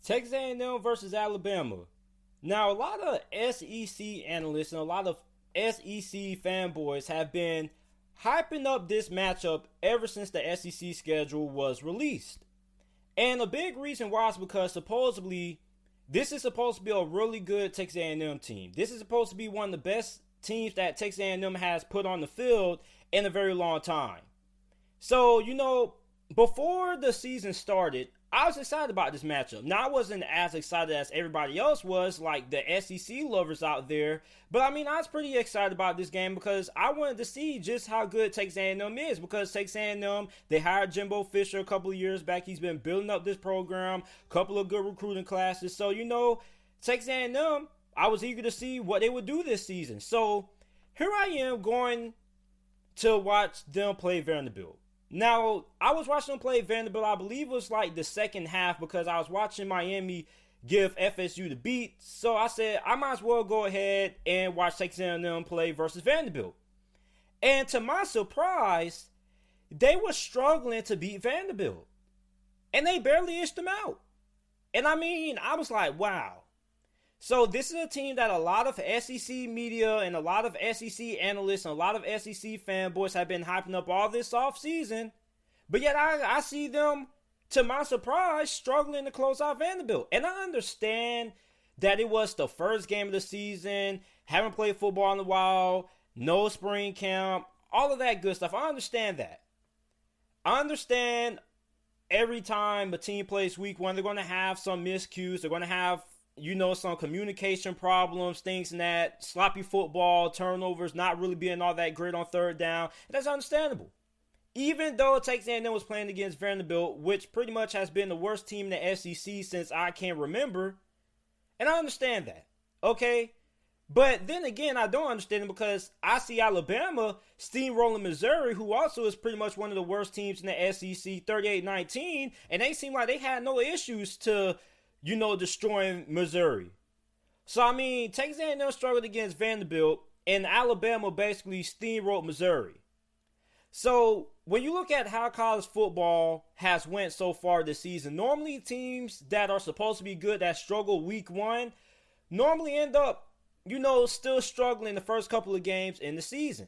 Texas A&M versus Alabama. Now, a lot of SEC analysts and a lot of SEC fanboys have been hyping up this matchup ever since the SEC schedule was released. And a big reason why is because supposedly this is supposed to be a really good Texas A&M team. This is supposed to be one of the best teams that Texas A&M has put on the field in a very long time. So, before the season started, I was excited about this matchup. Now, I wasn't as excited as everybody else was, like the SEC lovers out there. But, I was pretty excited about this game because I wanted to see just how good Texas A&M is. Because Texas A&M, they hired Jimbo Fisher a couple of years back. He's been building up this program, a couple of good recruiting classes. So, Texas A&M, I was eager to see what they would do this season. So, here I am going to watch them play Vanderbilt. Now, I was watching them play Vanderbilt, I believe it was like the second half because I was watching Miami give FSU the beat. So I said, I might as well go ahead and watch Texas A&M play versus Vanderbilt. And to my surprise, they were struggling to beat Vanderbilt. And they barely inched them out. And I was like, wow. So this is a team that a lot of SEC media and a lot of SEC analysts and a lot of SEC fanboys have been hyping up all this offseason. But yet I see them, to my surprise, struggling to close out Vanderbilt. And I understand that it was the first game of the season, haven't played football in a while, no spring camp, all of that good stuff. I understand that. I understand every time a team plays week one, they're going to have some miscues. They're going to have some communication problems, things in that, sloppy football, turnovers, not really being all that great on third down. That's understandable. Even though Texas A&M was playing against Vanderbilt, which pretty much has been the worst team in the SEC since I can remember, and I understand that, okay? But then again, I don't understand it because I see Alabama steamrolling Missouri, who also is pretty much one of the worst teams in the SEC, 38-19, and they seem like they had no issues to destroying Missouri. So, Texas A&M struggled against Vanderbilt, and Alabama basically steamrolled Missouri. So, when you look at how college football has went so far this season, normally teams that are supposed to be good that struggle week one normally end up, still struggling the first couple of games in the season.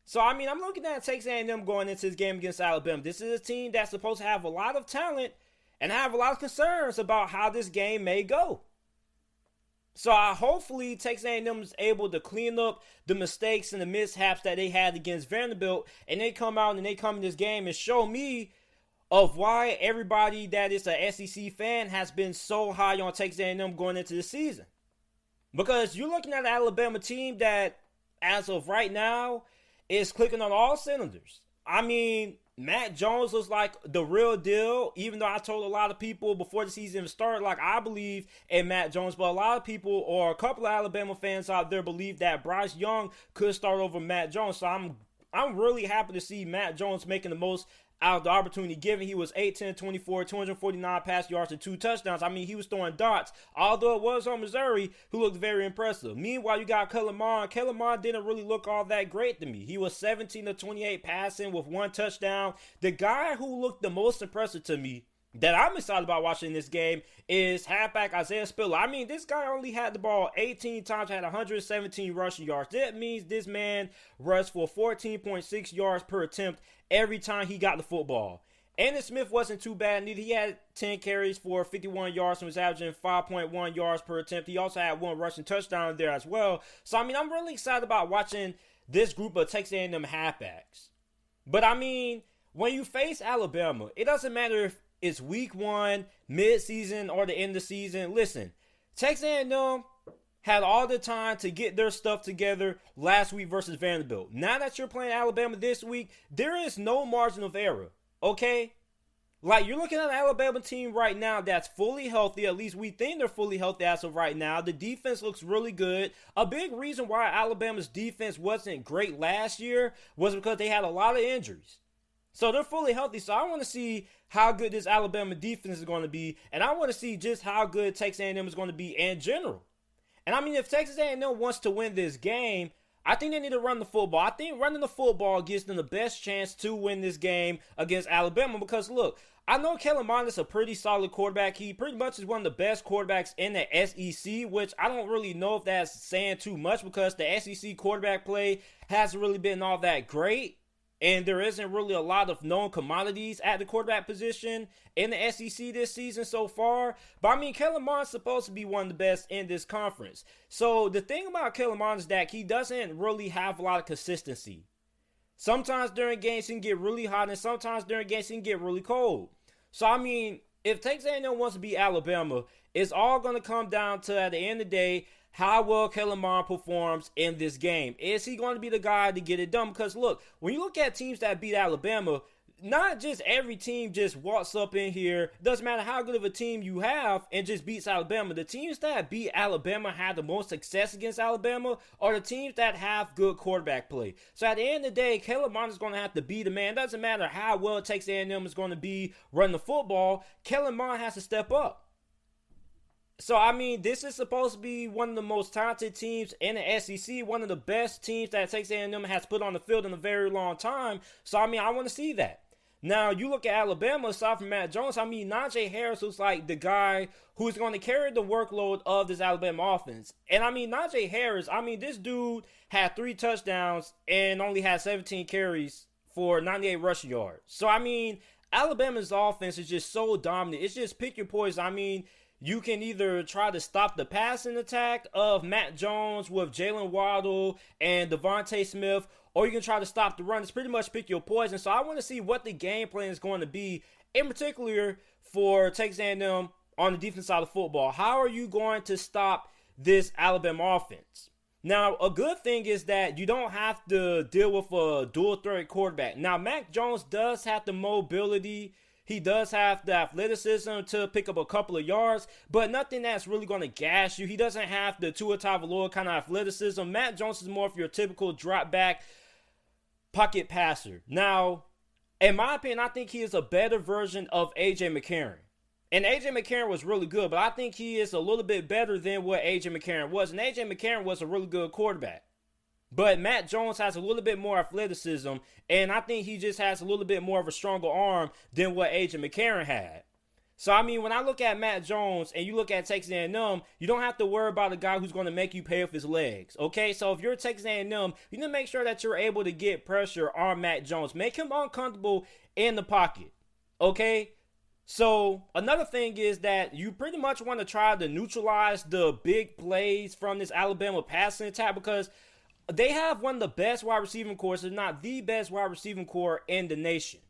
So, I'm looking at Texas A&M going into this game against Alabama. This is a team that's supposed to have a lot of talent, and I have a lot of concerns about how this game may go. So hopefully Texas A&M is able to clean up the mistakes and the mishaps that they had against Vanderbilt, and they come out and they come in this game and show me of why everybody that is a SEC fan has been so high on Texas A&M going into the season. Because you're looking at an Alabama team that, as of right now, is clicking on all cylinders. Matt Jones looks like the real deal, even though I told a lot of people before the season started, I believe in Matt Jones, but a lot of people, or a couple of Alabama fans out there, believe that Bryce Young could start over Matt Jones. So I'm really happy to see Matt Jones making the most out of the opportunity given. He was 8-10-24, 249 pass yards and 2 touchdowns. He was throwing darts, although it was on Missouri, who looked very impressive. Meanwhile, you got Kellen Mond. Kellen Mond didn't really look all that great to me. He was 17-28 passing with 1 touchdown. The guy who looked the most impressive to me that I'm excited about watching this game is halfback Isaiah Spiller. This guy only had the ball 18 times, had 117 rushing yards. That means this man rushed for 14.6 yards per attempt every time he got the football. Andon Smith wasn't too bad neither. He had 10 carries for 51 yards and was averaging 5.1 yards per attempt. He also had 1 rushing touchdown there as well. So, I'm really excited about watching this group of Texas A&M halfbacks. But, when you face Alabama, it doesn't matter if it's week one, mid-season, or the end of the season. Listen, Texas A&M had all the time to get their stuff together last week versus Vanderbilt. Now that you're playing Alabama this week, there is no margin of error, okay? You're looking at an Alabama team right now that's fully healthy. At least we think they're fully healthy as of right now. The defense looks really good. A big reason why Alabama's defense wasn't great last year was because they had a lot of injuries. So they're fully healthy. So I want to see how good this Alabama defense is going to be. And I want to see just how good Texas A&M is going to be in general. And if Texas A&M wants to win this game, I think they need to run the football. I think running the football gives them the best chance to win this game against Alabama because, look, I know Kellen Mond is a pretty solid quarterback. He pretty much is one of the best quarterbacks in the SEC, which I don't really know if that's saying too much because the SEC quarterback play hasn't really been all that great. And there isn't really a lot of known commodities at the quarterback position in the SEC this season so far. But I mean, Kellen Mond's supposed to be one of the best in this conference. So the thing about Kellen Mond is that he doesn't really have a lot of consistency. Sometimes during games he can get really hot, and sometimes during games he can get really cold. So, I mean, if Texas A&M wants to beat Alabama, it's all going to come down to, at the end of the day, how well Kellen Mond performs in this game. Is he going to be the guy to get it done? Because, look, when you look at teams that beat Alabama, not just every team just walks up in here. Doesn't matter how good of a team you have and just beats Alabama. The teams that beat Alabama had the most success against Alabama are the teams that have good quarterback play. So at the end of the day, Kellen Mond is going to have to be the man. Doesn't matter how well Texas A&M is going to be running the football. Kellen Mond has to step up. So, I mean, this is supposed to be one of the most talented teams in the SEC, one of the best teams that Texas A&M has put on the field in a very long time. So, I mean, I want to see that. Now, you look at Alabama, aside from Matt Jones, I mean, Najee Harris looks like the guy who's going to carry the workload of this Alabama offense. And, I mean, Najee Harris, I mean, this dude had 3 touchdowns and only had 17 carries for 98 rushing yards. So, I mean, Alabama's offense is just so dominant. It's just pick your poison. I mean, you can either try to stop the passing attack of Matt Jones with Jalen Waddle and Devontae Smith, or you can try to stop the run. It's pretty much pick your poison. So I want to see what the game plan is going to be, in particular for Texas A&M on the defense side of football. How are you going to stop this Alabama offense? Now, a good thing is that you don't have to deal with a dual threat quarterback. Now, Mac Jones does have the mobility. He does have the athleticism to pick up a couple of yards, but nothing that's really going to gash you. He doesn't have the Tua Tagovailoa kind of athleticism. Matt Jones is more of your typical drop back pocket passer. Now, in my opinion, I think he is a better version of A.J. McCarron. And A.J. McCarron was really good, but I think he is a little bit better than what A.J. McCarron was. And A.J. McCarron was a really good quarterback. But Matt Jones has a little bit more athleticism, and I think he just has a little bit more of a stronger arm than what A.J. McCarron had. So, I mean, when I look at Matt Jones and you look at Texas A&M, you don't have to worry about a guy who's going to make you pay with his legs, okay? So, if you're Texas A&M, you need to make sure that you're able to get pressure on Matt Jones. Make him uncomfortable in the pocket, okay? So, another thing is that you pretty much want to try to neutralize the big plays from this Alabama passing attack because they have one of the best wide receiving cores, if not the best wide receiving core in the nation.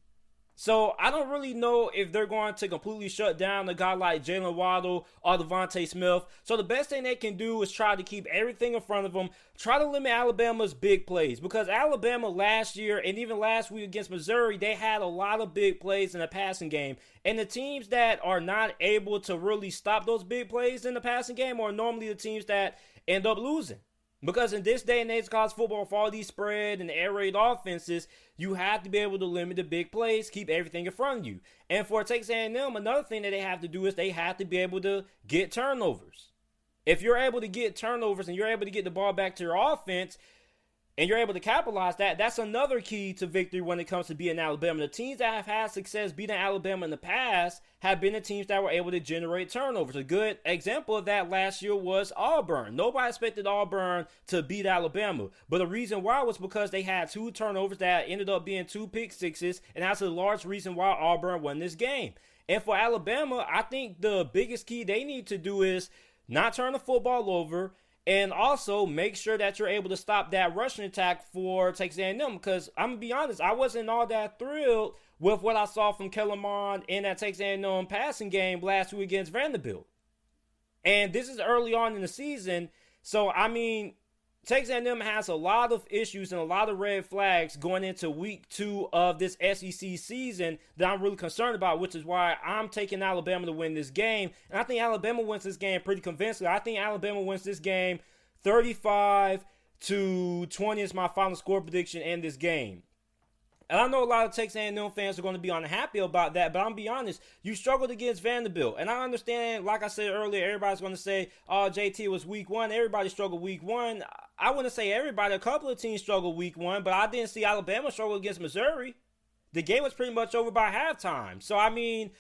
So, I don't really know if they're going to completely shut down a guy like Jalen Waddle or Devontae Smith. So, the best thing they can do is try to keep everything in front of them. Try to limit Alabama's big plays. Because Alabama last year and even last week against Missouri, they had a lot of big plays in the passing game. And the teams that are not able to really stop those big plays in the passing game are normally the teams that end up losing. Because in this day and age, college football, for all these spread and air raid offenses, you have to be able to limit the big plays, keep everything in front of you. And for Texas A&M, another thing that they have to do is they have to be able to get turnovers. If you're able to get turnovers and you're able to get the ball back to your offense, and you're able to capitalize that, that's another key to victory when it comes to beating Alabama. The teams that have had success beating Alabama in the past have been the teams that were able to generate turnovers. A good example of that last year was Auburn. Nobody expected Auburn to beat Alabama. But the reason why was because they had 2 turnovers that ended up being 2 pick sixes, and that's a large reason why Auburn won this game. And for Alabama, I think the biggest key they need to do is not turn the football over, and also make sure that you're able to stop that rushing attack for Texas A&M. Because I'm going to be honest, I wasn't all that thrilled with what I saw from Kellen Mond in that Texas A&M passing game last week against Vanderbilt. And this is early on in the season. So, I mean, Texas A&M has a lot of issues and a lot of red flags going into week 2 of this SEC season that I'm really concerned about, which is why I'm taking Alabama to win this game. And I think Alabama wins this game pretty convincingly. I think Alabama wins this game 35-20 is my final score prediction in this game. And I know a lot of Texas A&M fans are going to be unhappy about that, but I'm going to be honest, you struggled against Vanderbilt. And I understand, like I said earlier, everybody's going to say, oh, JT, was week 1. Everybody struggled week 1. I wouldn't say everybody. A couple of teams struggled week 1, but I didn't see Alabama struggle against Missouri. The game was pretty much over by halftime. So, I mean,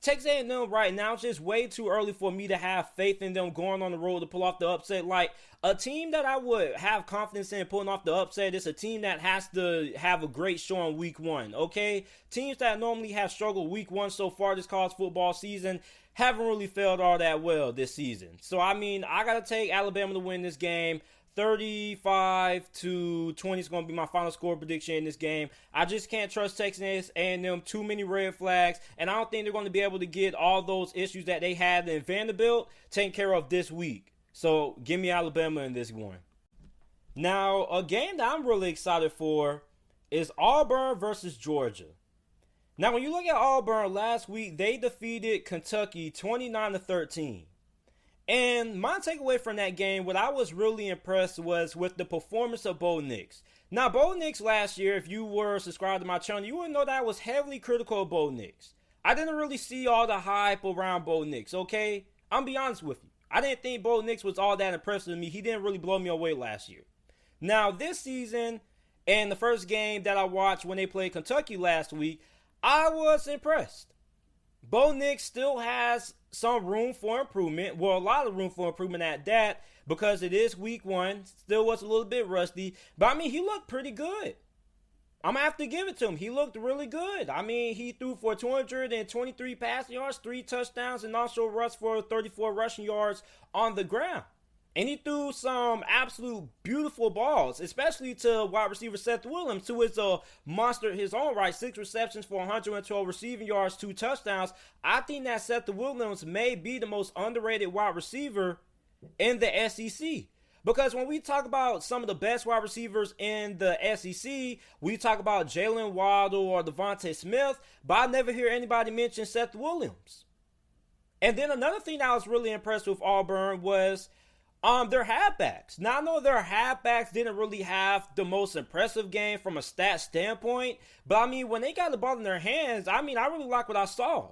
Texas A&M right now, it's just way too early for me to have faith in them going on the road to pull off the upset. Like, a team that I would have confidence in pulling off the upset is a team that has to have a great showing week one, okay? Teams that normally have struggled week one so far this college football season haven't really failed all that well this season. So, I mean, I got to take Alabama to win this game. 35-20 is going to be my final score prediction in this game. I just can't trust Texas A&M. Too many red flags, and I don't think they're going to be able to get all those issues that they had in Vanderbilt taken care of this week. So give me Alabama in this one. Now, a game that I'm really excited for is Auburn versus Georgia. Now, when you look at Auburn last week, they defeated Kentucky 29-13. And my takeaway from that game, what I was really impressed was with the performance of Bo Nix. Now, Bo Nix last year, if you were subscribed to my channel, you would know that I was heavily critical of Bo Nix. I didn't really see all the hype around Bo Nix, okay? I'm be honest with you. I didn't think Bo Nix was all that impressive to me. He didn't really blow me away last year. Now, this season, and the first game that I watched when they played Kentucky last week, I was impressed. Bo Nix still has some room for improvement. Well, a lot of room for improvement at that, because it is week one. Still was a little bit rusty. But, I mean, he looked pretty good. I'm going to have to give it to him. He looked really good. I mean, he threw for 223 passing yards, 3 touchdowns, and also rushed for 34 rushing yards on the ground. And he threw some absolute beautiful balls, especially to wide receiver Seth Williams, who is a monster in his own right. 6 receptions for 112 receiving yards, 2 touchdowns. I think that Seth Williams may be the most underrated wide receiver in the SEC. Because when we talk about some of the best wide receivers in the SEC, we talk about Jalen Waddle or Devontae Smith, but I never hear anybody mention Seth Williams. And then another thing that I was really impressed with Auburn was their halfbacks. Now, I know their halfbacks didn't really have the most impressive game from a stat standpoint, but I mean, when they got the ball in their hands, I mean, I really like what I saw.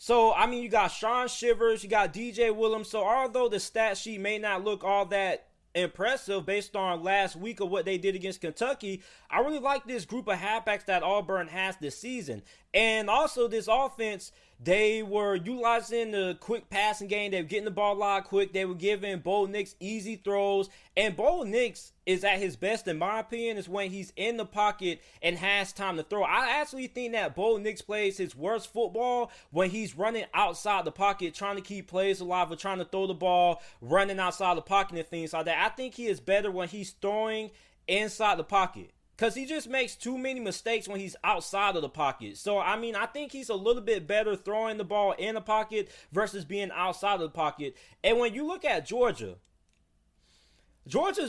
So, I mean, you got Sean Shivers, you got DJ Williams. So, although the stat sheet may not look all that impressive based on last week of what they did against Kentucky, I really like this group of halfbacks that Auburn has this season. And also this offense, they were utilizing the quick passing game. They were getting the ball a lot quick. They were giving Bo Nix easy throws. And Bo Nix is at his best, in my opinion, is when he's in the pocket and has time to throw. I actually think that Bo Nix plays his worst football when he's running outside the pocket, trying to keep plays alive or trying to throw the ball, running outside the pocket and things like that. I think he is better when he's throwing inside the pocket, because he just makes too many mistakes when he's outside of the pocket. So, I mean, I think he's a little bit better throwing the ball in the pocket versus being outside of the pocket. And when you look at Georgia's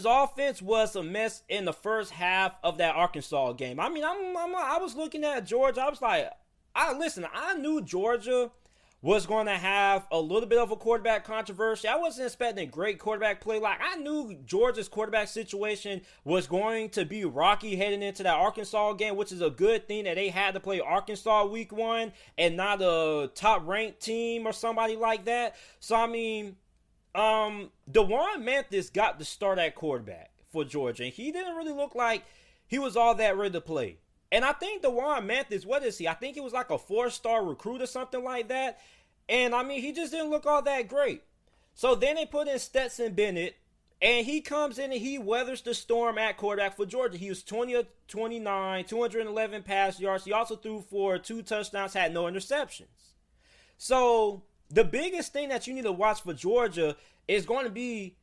offense was a mess in the first half of that Arkansas game. I mean, I was looking at Georgia. I was like, I knew Georgia was going to have a little bit of a quarterback controversy. I wasn't expecting great quarterback play. Like, I knew Georgia's quarterback situation was going to be rocky heading into that Arkansas game, which is a good thing that they had to play Arkansas week one and not a top-ranked team or somebody like that. So, I mean, DeJuan Mathis got the start at quarterback for Georgia, and he didn't really look like he was all that ready to play. And I think DeJuan Mathis, what is he? I think he was like a 4-star recruit or something like that. And, I mean, he just didn't look all that great. So then they put in Stetson Bennett, and he comes in and he weathers the storm at quarterback for Georgia. He was 20 of 29, 211 pass yards. He also threw for 2 touchdowns, had no interceptions. So the biggest thing that you need to watch for Georgia is going to be,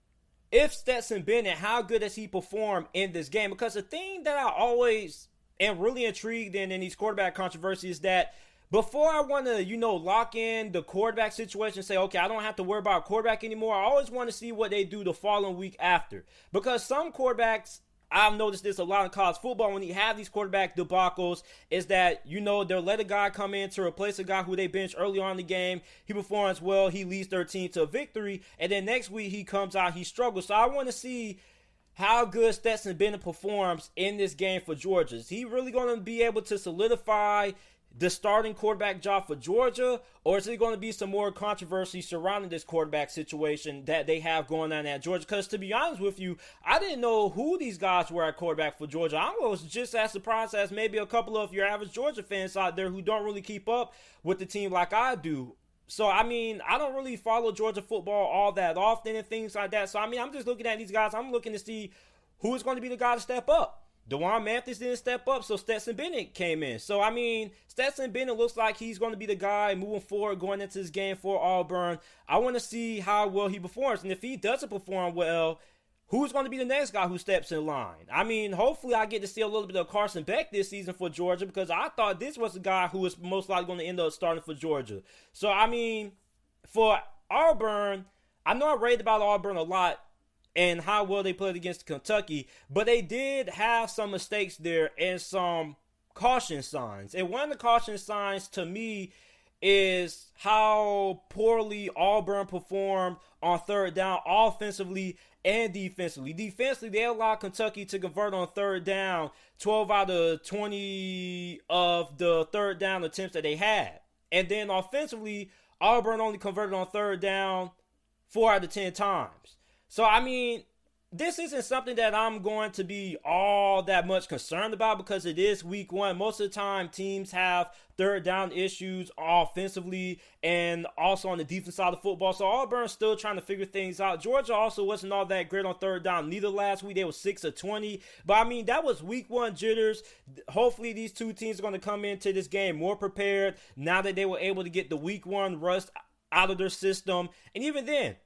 if Stetson Bennett, how good does he perform in this game? Because the thing that I always am really intrigued in these quarterback controversies, that before I want to, lock in the quarterback situation and say, okay, I don't have to worry about quarterback anymore, I always want to see what they do the following week after. Because some quarterbacks, I've noticed this a lot in college football, when you have these quarterback debacles, is that, they'll let a guy come in to replace a guy who they benched early on in the game. He performs well, he leads their team to a victory, and then next week he comes out, he struggles. So I want to see how good Stetson Bennett performs in this game for Georgia. Is he really going to be able to solidify the starting quarterback job for Georgia, or is there going to be some more controversy surrounding this quarterback situation that they have going on at Georgia? Because to be honest with you, I didn't know who these guys were at quarterback for Georgia. I was just as surprised as maybe a couple of your average Georgia fans out there who don't really keep up with the team like I do. So, I mean, I don't really follow Georgia football all that often and things like that. So, I mean, I'm just looking at these guys. I'm looking to see who is going to be the guy to step up. DeJuan Mathis didn't step up, so Stetson Bennett came in. So, I mean, Stetson Bennett looks like he's going to be the guy moving forward going into this game for Auburn. I want to see how well he performs. And if he doesn't perform well, who's going to be the next guy who steps in line? I mean, hopefully I get to see a little bit of Carson Beck this season for Georgia, because I thought this was the guy who was most likely going to end up starting for Georgia. So, I mean, for Auburn, I know I raved about Auburn a lot and how well they played against Kentucky, but they did have some mistakes there and some caution signs. And one of the caution signs to me is how poorly Auburn performed on third down offensively and defensively. Defensively, they allowed Kentucky to convert on third down 12 out of 20 of the third down attempts that they had. And then offensively, Auburn only converted on third down 4 out of 10 times. So, I mean, this isn't something that I'm going to be all that much concerned about because it is week one. Most of the time, teams have third down issues offensively and also on the defense side of football. So, Auburn's still trying to figure things out. Georgia also wasn't all that great on third down neither last week. They were 6 of 20. But, I mean, that was week one jitters. Hopefully, these two teams are going to come into this game more prepared now that they were able to get the week one rust out of their system. And even then,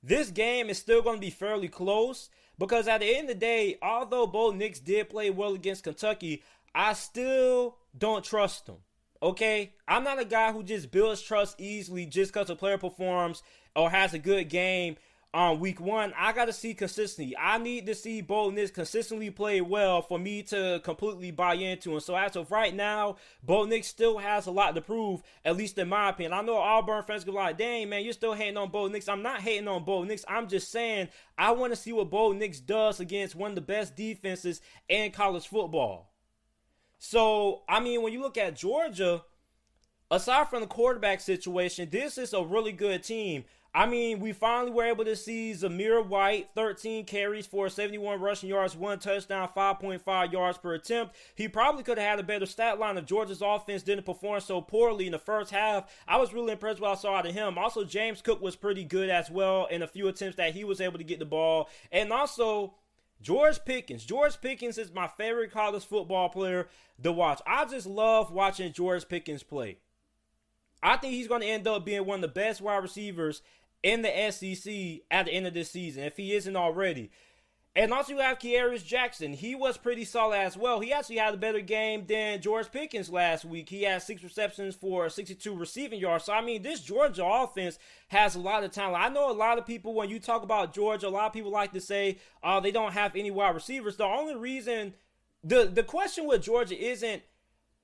this game is still going to be fairly close because at the end of the day, although Bo Nix did play well against Kentucky, I still don't trust him. Okay? I'm not a guy who just builds trust easily just because a player performs or has a good game on week one. I got to see consistency. I need to see Bo Nix consistently play well for me to completely buy into him. So as of right now, Bo Nix still has a lot to prove, at least in my opinion. I know Auburn fans go like, dang, man, you're still hating on Bo Nix. I'm not hating on Bo Nix. I'm just saying I want to see what Bo Nix does against one of the best defenses in college football. So, I mean, when you look at Georgia, aside from the quarterback situation, this is a really good team. I mean, we finally were able to see Zamir White, 13 carries for 71 rushing yards, 1 touchdown, 5.5 yards per attempt. He probably could have had a better stat line if Georgia's offense didn't perform so poorly in the first half. I was really impressed with what I saw out of him. Also, James Cook was pretty good as well in a few attempts that he was able to get the ball. And also, George Pickens. George Pickens is my favorite college football player to watch. I just love watching George Pickens play. I think he's going to end up being one of the best wide receivers in the SEC at the end of this season, if he isn't already. And also you have Kearis Jackson. He was pretty solid as well. He actually had a better game than George Pickens last week. He had 6 receptions for 62 receiving yards. So, I mean, this Georgia offense has a lot of talent. I know a lot of people, when you talk about Georgia, a lot of people like to say they don't have any wide receivers. The only reason, the question with Georgia isn't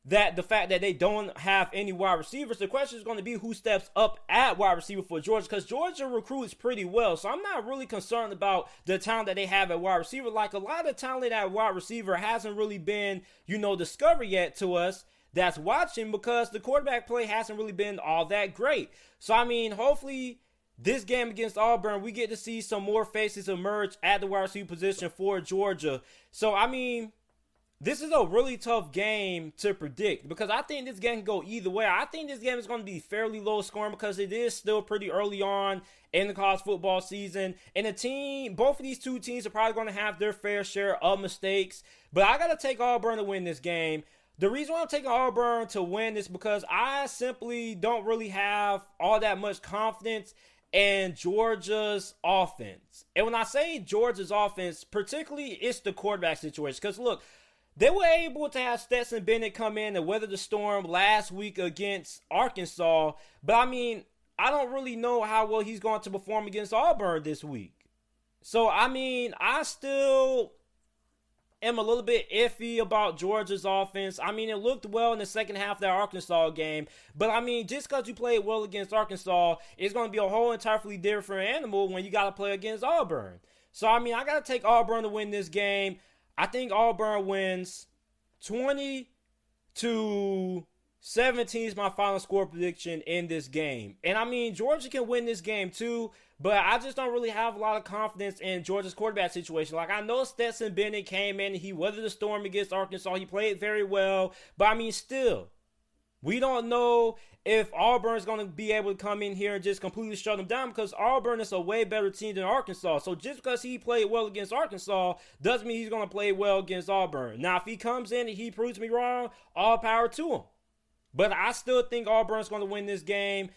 that the fact that they don't have any wide receivers. The question is going to be who steps up at wide receiver for Georgia, because Georgia recruits pretty well. So I'm not really concerned about the talent that they have at wide receiver. Like, a lot of talent at wide receiver hasn't really been, discovered yet to us that's watching, because the quarterback play hasn't really been all that great. So, I mean, hopefully this game against Auburn, we get to see some more faces emerge at the wide receiver position for Georgia. So, I mean, this is a really tough game to predict because I think this game can go either way. I think this game is going to be fairly low scoring because it is still pretty early on in the college football season. And both of these two teams are probably going to have their fair share of mistakes. But I got to take Auburn to win this game. The reason why I'm taking Auburn to win is because I simply don't really have all that much confidence in Georgia's offense. And when I say Georgia's offense, particularly it's the quarterback situation. Because look, they were able to have Stetson Bennett come in and weather the storm last week against Arkansas. But, I mean, I don't really know how well he's going to perform against Auburn this week. So, I mean, I still am a little bit iffy about Georgia's offense. I mean, it looked well in the second half of that Arkansas game. But, I mean, just because you played well against Arkansas, it's going to be a whole entirely different animal when you got to play against Auburn. So, I mean, I got to take Auburn to win this game. I think Auburn wins 20-17. 17 is my final score prediction in this game. And I mean, Georgia can win this game too, but I just don't really have a lot of confidence in Georgia's quarterback situation. Like, I know Stetson Bennett came in, he weathered the storm against Arkansas, he played very well, but I mean, still, we don't know if Auburn's going to be able to come in here and just completely shut them down, because Auburn is a way better team than Arkansas. So just because he played well against Arkansas doesn't mean he's going to play well against Auburn. Now, if he comes in and he proves me wrong, all power to him. But I still think Auburn's going to win this game.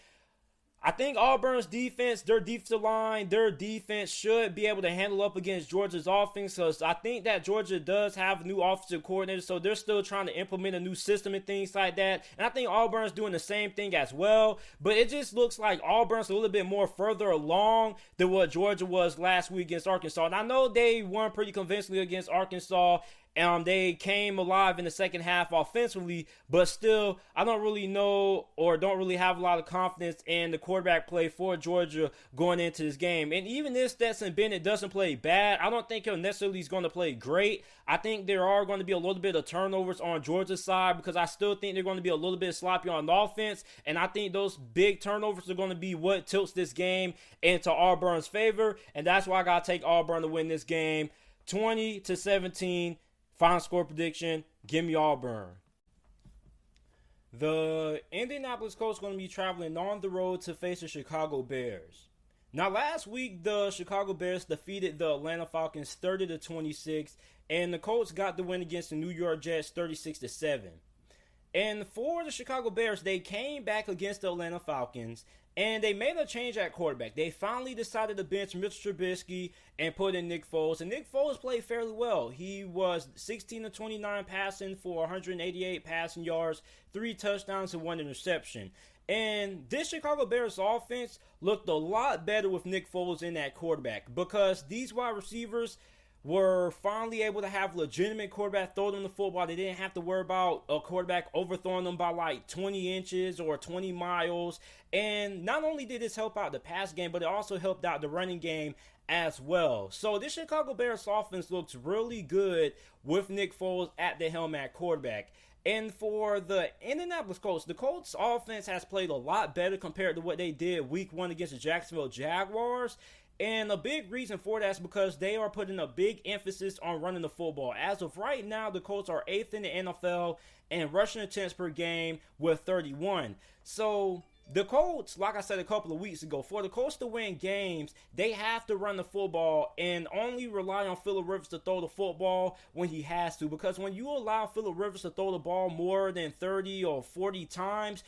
I think Auburn's defense, their defensive line, their defense should be able to handle up against Georgia's offense, because I think that Georgia does have a new offensive coordinator, so they're still trying to implement a new system and things like that. And I think Auburn's doing the same thing as well, but it just looks like Auburn's a little bit more further along than what Georgia was last week against Arkansas. And I know they won pretty convincingly against Arkansas. They came alive in the second half offensively, but still, I don't really know or don't really have a lot of confidence in the quarterback play for Georgia going into this game. And even if Stetson Bennett doesn't play bad, I don't think he'll necessarily is going to play great. I think there are going to be a little bit of turnovers on Georgia's side, because I still think they're going to be a little bit sloppy on offense. And I think those big turnovers are going to be what tilts this game into Auburn's favor. And that's why I got to take Auburn to win this game 20-17. Final score prediction, give me Auburn. The Indianapolis Colts are going to be traveling on the road to face the Chicago Bears. Now, last week, the Chicago Bears defeated the Atlanta Falcons 30-26, and the Colts got the win against the New York Jets 36-7. And for the Chicago Bears, they came back against the Atlanta Falcons, and they made a change at quarterback. They finally decided to bench Mitchell Trubisky and put in Nick Foles. And Nick Foles played fairly well. He was 16-29 passing for 188 passing yards, 3 touchdowns, and 1 interception. And this Chicago Bears offense looked a lot better with Nick Foles in that quarterback, because these wide receivers were finally able to have legitimate quarterback throw them the football. They didn't have to worry about a quarterback overthrowing them by like 20 inches or 20 miles. And not only did this help out the pass game, but it also helped out the running game as well. So this Chicago Bears offense looks really good with Nick Foles at the helm at quarterback. And for the Indianapolis Colts, the Colts offense has played a lot better compared to what they did week 1 against the Jacksonville Jaguars. And a big reason for that is because they are putting a big emphasis on running the football. As of right now, the Colts are 8th in the NFL in rushing attempts per game with 31. So the Colts, like I said a couple of weeks ago, for the Colts to win games, they have to run the football and only rely on Phillip Rivers to throw the football when he has to. Because when you allow Phillip Rivers to throw the ball more than 30 or 40 times,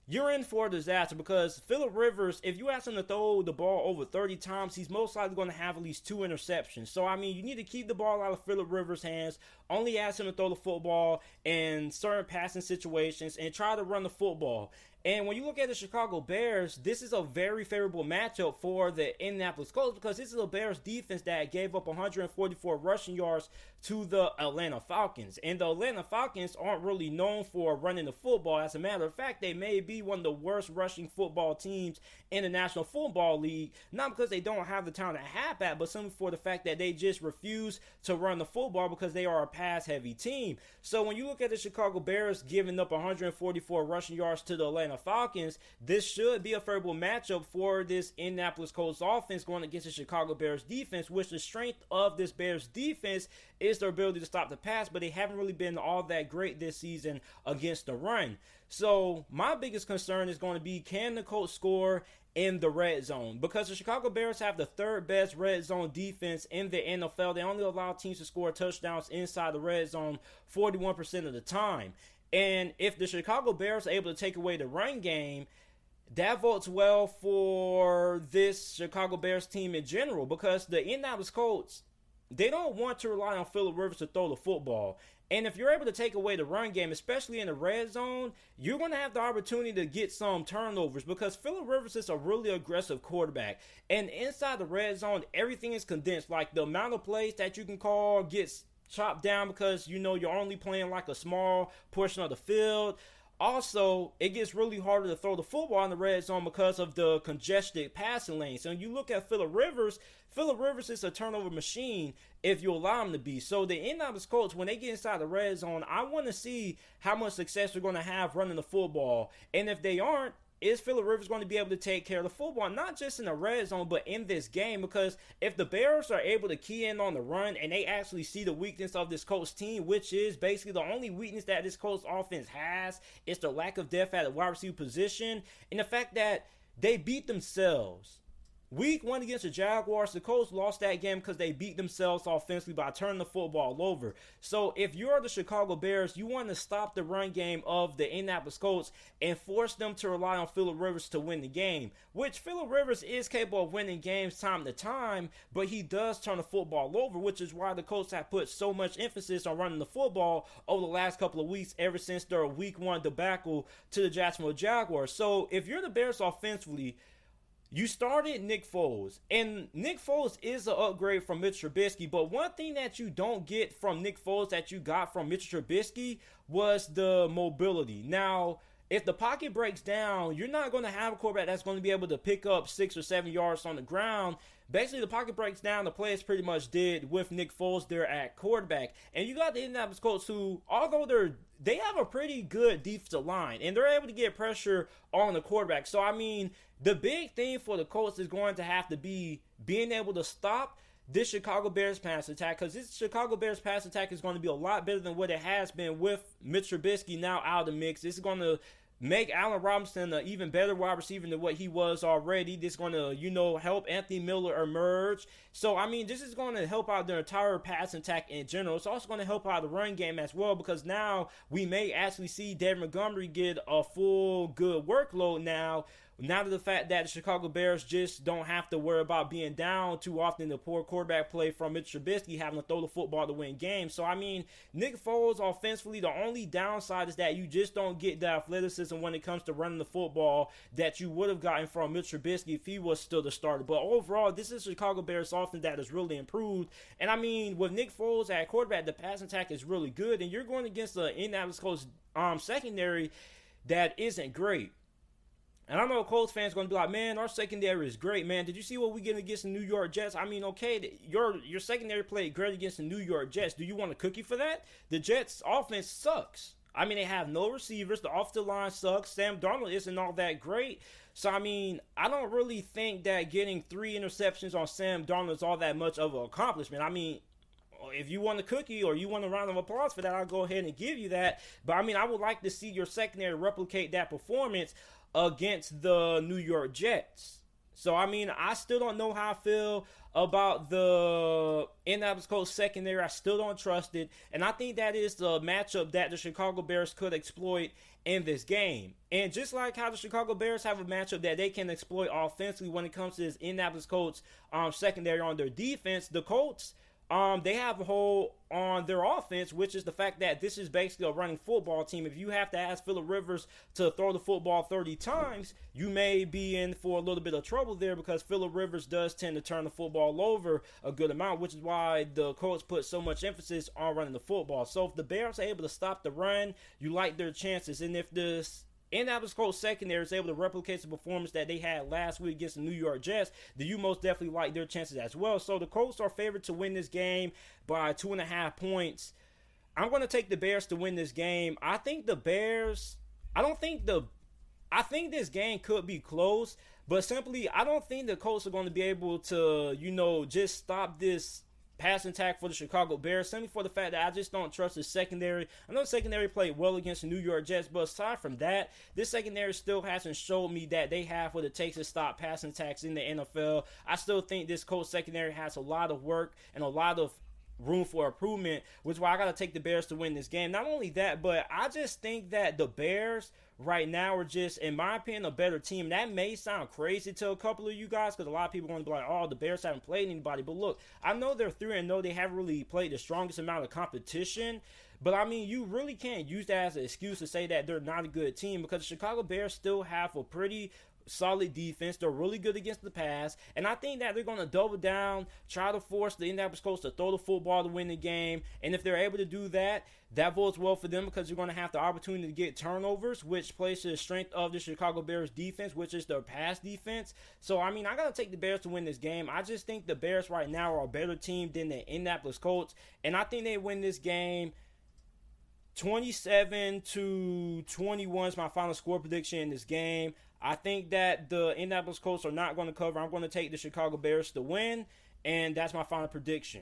you're in for a disaster, because Phillip Rivers, if you ask him to throw the ball over 30 times, he's most likely going to have at least 2 interceptions. So, I mean, you need to keep the ball out of Phillip Rivers' hands, only ask him to throw the football in certain passing situations, and try to run the football. And when you look at the Chicago Bears, this is a very favorable matchup for the Indianapolis Colts, because this is a Bears defense that gave up 144 rushing yards to the Atlanta Falcons. And the Atlanta Falcons aren't really known for running the football. As a matter of fact, they may be one of the worst rushing football teams in the National Football League, not because they don't have the talent at halfback, but simply for the fact that they just refuse to run the football because they are a pass-heavy team. So when you look at the Chicago Bears giving up 144 rushing yards to the Atlanta Falcons, this should be a favorable matchup for this Indianapolis Colts offense going against the Chicago Bears defense, which the strength of this Bears defense is their ability to stop the pass, but they haven't really been all that great this season against the run. So my biggest concern is going to be, can the Colts score in the red zone? Because the Chicago Bears have the 3rd best red zone defense in the NFL. They only allow teams to score touchdowns inside the red zone 41% of the time. And if the Chicago Bears are able to take away the run game, that votes well for this Chicago Bears team in general, because the Indianapolis Colts, they don't want to rely on Phillip Rivers to throw the football. And if you're able to take away the run game, especially in the red zone, you're going to have the opportunity to get some turnovers, because Phillip Rivers is a really aggressive quarterback. And inside the red zone, everything is condensed. Like, the amount of plays that you can call gets chopped down, because you know you're only playing like a small portion of the field. Also, it gets really harder to throw the football in the red zone because of the congested passing lane. So when you look at Phillip Rivers is a turnover machine if you allow him to be. So the Indianapolis Colts, when they get inside the red zone, I want to see how much success they're going to have running the football. And if they aren't, is Phillip Rivers going to be able to take care of the football, not just in the red zone, but in this game? Because if the Bears are able to key in on the run and they actually see the weakness of this Colts team, which is basically the only weakness that this Colts offense has, is the lack of depth at the wide receiver position, and the fact that they beat themselves. Week 1 against the Jaguars, the Colts lost that game because they beat themselves offensively by turning the football over. So if you're the Chicago Bears, you want to stop the run game of the Indianapolis Colts and force them to rely on Phillip Rivers to win the game, which Phillip Rivers is capable of winning games time to time, but he does turn the football over, which is why the Colts have put so much emphasis on running the football over the last couple of weeks, ever since their Week 1 debacle to the Jacksonville Jaguars. So if you're the Bears offensively, you started Nick Foles, and Nick Foles is an upgrade from Mitch Trubisky, but one thing that you don't get from Nick Foles that you got from Mitch Trubisky was the mobility. Now, if the pocket breaks down, you're not going to have a quarterback that's going to be able to pick up 6 or 7 yards on the ground. Basically, the pocket breaks down. The players pretty much did with Nick Foles there at quarterback. And you got the Indianapolis Colts who, although they have a pretty good defensive line, and they're able to get pressure on the quarterback. So, I mean, the big thing for the Colts is going to have to be being able to stop this Chicago Bears pass attack, because this Chicago Bears pass attack is going to be a lot better than what it has been with Mitch Trubisky now out of the mix. This is going to make Allen Robinson an even better wide receiver than what he was already. This is going to, help Anthony Miller emerge. So, I mean, this is going to help out their entire passing attack in general. It's also going to help out the run game as well, because now we may actually see David Montgomery get a full good workload now to the fact that the Chicago Bears just don't have to worry about being down too often. The poor quarterback play from Mitch Trubisky having to throw the football to win games. So, I mean, Nick Foles offensively, the only downside is that you just don't get the athleticism when it comes to running the football that you would have gotten from Mitch Trubisky if he was still the starter. But overall, this is Chicago Bears offense that has really improved. And, I mean, with Nick Foles at quarterback, the passing attack is really good. And you're going against the Indianapolis Colts secondary that isn't great. And I know Colts fans going to be like, man, our secondary is great, man. Did you see what we get against the New York Jets? I mean, okay, your secondary played great against the New York Jets. Do you want a cookie for that? The Jets' offense sucks. I mean, they have no receivers. The offensive line sucks. Sam Darnold isn't all that great. So, I mean, I don't really think that getting 3 interceptions on Sam Darnold is all that much of an accomplishment. I mean, if you want a cookie or you want a round of applause for that, I'll go ahead and give you that. But, I mean, I would like to see your secondary replicate that performance against the New York Jets. So, I mean, I still don't know how I feel about the Indianapolis Colts secondary. I still don't trust it. And I think that is the matchup that the Chicago Bears could exploit in this game. And just like how the Chicago Bears have a matchup that they can exploit offensively when it comes to this Indianapolis Colts secondary on their defense, the Colts, they have a hole on their offense, which is the fact that this is basically a running football team. If you have to ask Phillip Rivers to throw the football 30 times, you may be in for a little bit of trouble there, because Phillip Rivers does tend to turn the football over a good amount, which is why the Colts put so much emphasis on running the football. So if the Bears are able to stop the run, you like their chances. And if this Indianapolis Colts secondary is able to replicate the performance that they had last week against the New York Jets, then you most definitely like their chances as well. So the Colts are favored to win this game by 2.5 points. I'm going to take the Bears to win this game. I think this game could be close, but simply I don't think the Colts are going to be able to, just stop this passing attack for the Chicago Bears, simply for the fact that I just don't trust the secondary. I know the secondary played well against the New York Jets, but aside from that, this secondary still hasn't showed me that they have what it takes to stop passing attacks in the NFL. I still think this Colts secondary has a lot of work and a lot of room for improvement, which is why I got to take the Bears to win this game. Not only that, but I just think that the Bears right now are just, in my opinion, a better team. That may sound crazy to a couple of you guys, because a lot of people are going to be like, oh, the Bears haven't played anybody. But look, I know they're 3-0. They haven't really played the strongest amount of competition. But, I mean, you really can't use that as an excuse to say that they're not a good team, because the Chicago Bears still have a pretty solid defense. They're really good against the pass. And I think that they're going to double down, try to force the Indianapolis Colts to throw the football to win the game. And if they're able to do that, that bodes well for them because you're going to have the opportunity to get turnovers, which plays to the strength of the Chicago Bears defense, which is their pass defense. So, I mean, I got to take the Bears to win this game. I just think the Bears right now are a better team than the Indianapolis Colts. And I think they win this game 27-21 is my final score prediction in this game. I think that the Indianapolis Colts are not going to cover. I'm going to take the Chicago Bears to win, and that's my final prediction.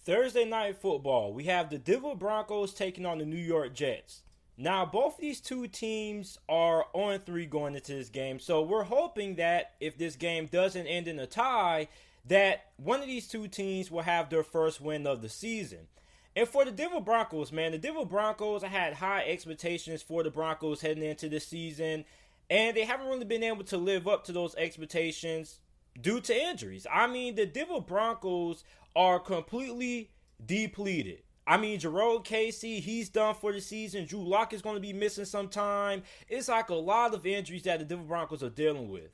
Thursday night football, we have the Denver Broncos taking on the New York Jets. Now, both of these two teams are 0-3 going into this game, so we're hoping that if this game doesn't end in a tie, that one of these two teams will have their first win of the season. And for the Denver Broncos, man, the Denver Broncos, I had high expectations for the Broncos heading into this season, and they haven't really been able to live up to those expectations due to injuries. I mean, the Denver Broncos are completely depleted. I mean, Jerome Casey, he's done for the season. Drew Lock is going to be missing some time. It's like a lot of injuries that the Denver Broncos are dealing with.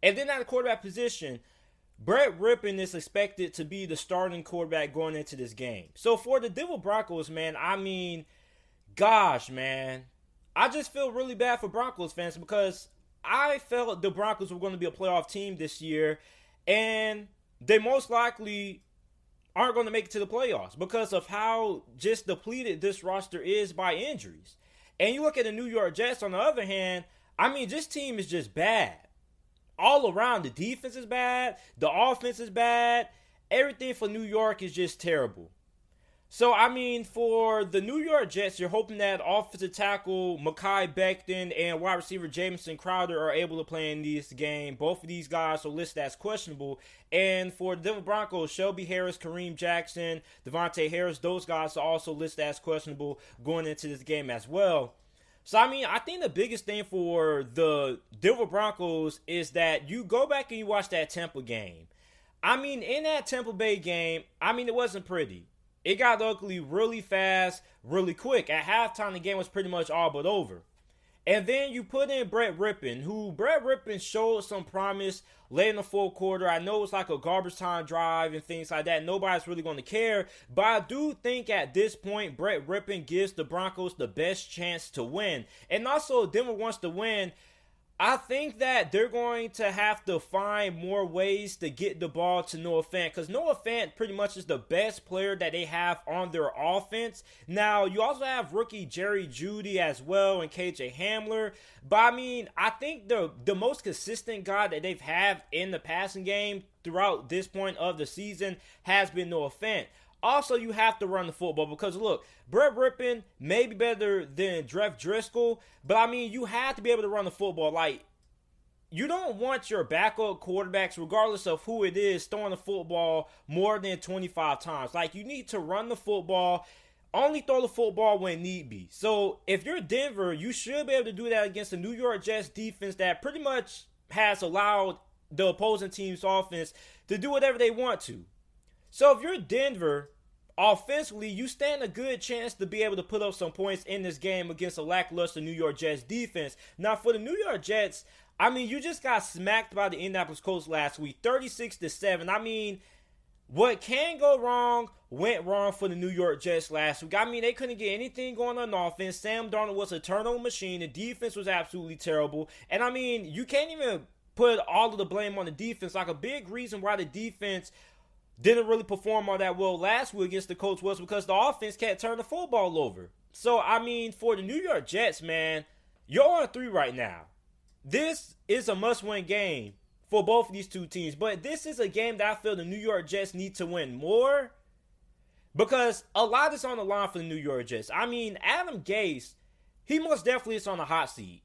And then at the quarterback position, Brett Rippon is expected to be the starting quarterback going into this game. So for the Denver Broncos, man, I mean, gosh, man, I just feel really bad for Broncos fans because I felt the Broncos were going to be a playoff team this year, and they most likely aren't going to make it to the playoffs because of how just depleted this roster is by injuries. And you look at the New York Jets, on the other hand, I mean, this team is just bad. All around, the defense is bad, the offense is bad, everything for New York is just terrible. So, I mean, for the New York Jets, you're hoping that offensive tackle Mekhi Becton and wide receiver Jamison Crowder are able to play in this game. Both of these guys are listed as questionable. And for the Denver Broncos, Shelby Harris, Kareem Jackson, Devontae Harris, those guys are also listed as questionable going into this game as well. So, I mean, I think the biggest thing for the Denver Broncos is that you go back and you watch that Tampa game. I mean, in that Tampa Bay game, I mean, it wasn't pretty. It got ugly really fast, really quick. At halftime, the game was pretty much all but over. And then you put in Brett Rippon, who Brett Rippon showed some promise late in the fourth quarter. I know it's like a garbage time drive and things like that. Nobody's really going to care. But I do think at this point, Brett Rippon gives the Broncos the best chance to win. And also, Denver wants to win. I think that they're going to have to find more ways to get the ball to Noah Fant, because Noah Fant pretty much is the best player that they have on their offense. Now, you also have rookie Jerry Jeudy as well and KJ Hamler. But, I mean, I think the most consistent guy that they've had in the passing game throughout this point of the season has been Noah Fant. Also, you have to run the football because, look, Brett Rippon may be better than Jeff Driscoll, but, I mean, you have to be able to run the football. Like, you don't want your backup quarterbacks, regardless of who it is, throwing the football more than 25 times. Like, you need to run the football, only throw the football when need be. So, if you're Denver, you should be able to do that against the New York Jets defense that pretty much has allowed the opposing team's offense to do whatever they want to. So if you're Denver, offensively, you stand a good chance to be able to put up some points in this game against a lackluster New York Jets defense. Now, for the New York Jets, I mean, you just got smacked by the Indianapolis Colts last week, 36-7. I mean, what can go wrong went wrong for the New York Jets last week. I mean, they couldn't get anything going on offense. Sam Darnold was a turnover machine. The defense was absolutely terrible. And, I mean, you can't even put all of the blame on the defense. Like, a big reason why the defense didn't really perform all that well last week against the Colts was because the offense can't turn the football over. So, I mean, for the New York Jets, man, you're on 3 right now. This is a must-win game for both of these two teams. But this is a game that I feel the New York Jets need to win more because a lot is on the line for the New York Jets. I mean, Adam Gase, he most definitely is on the hot seat.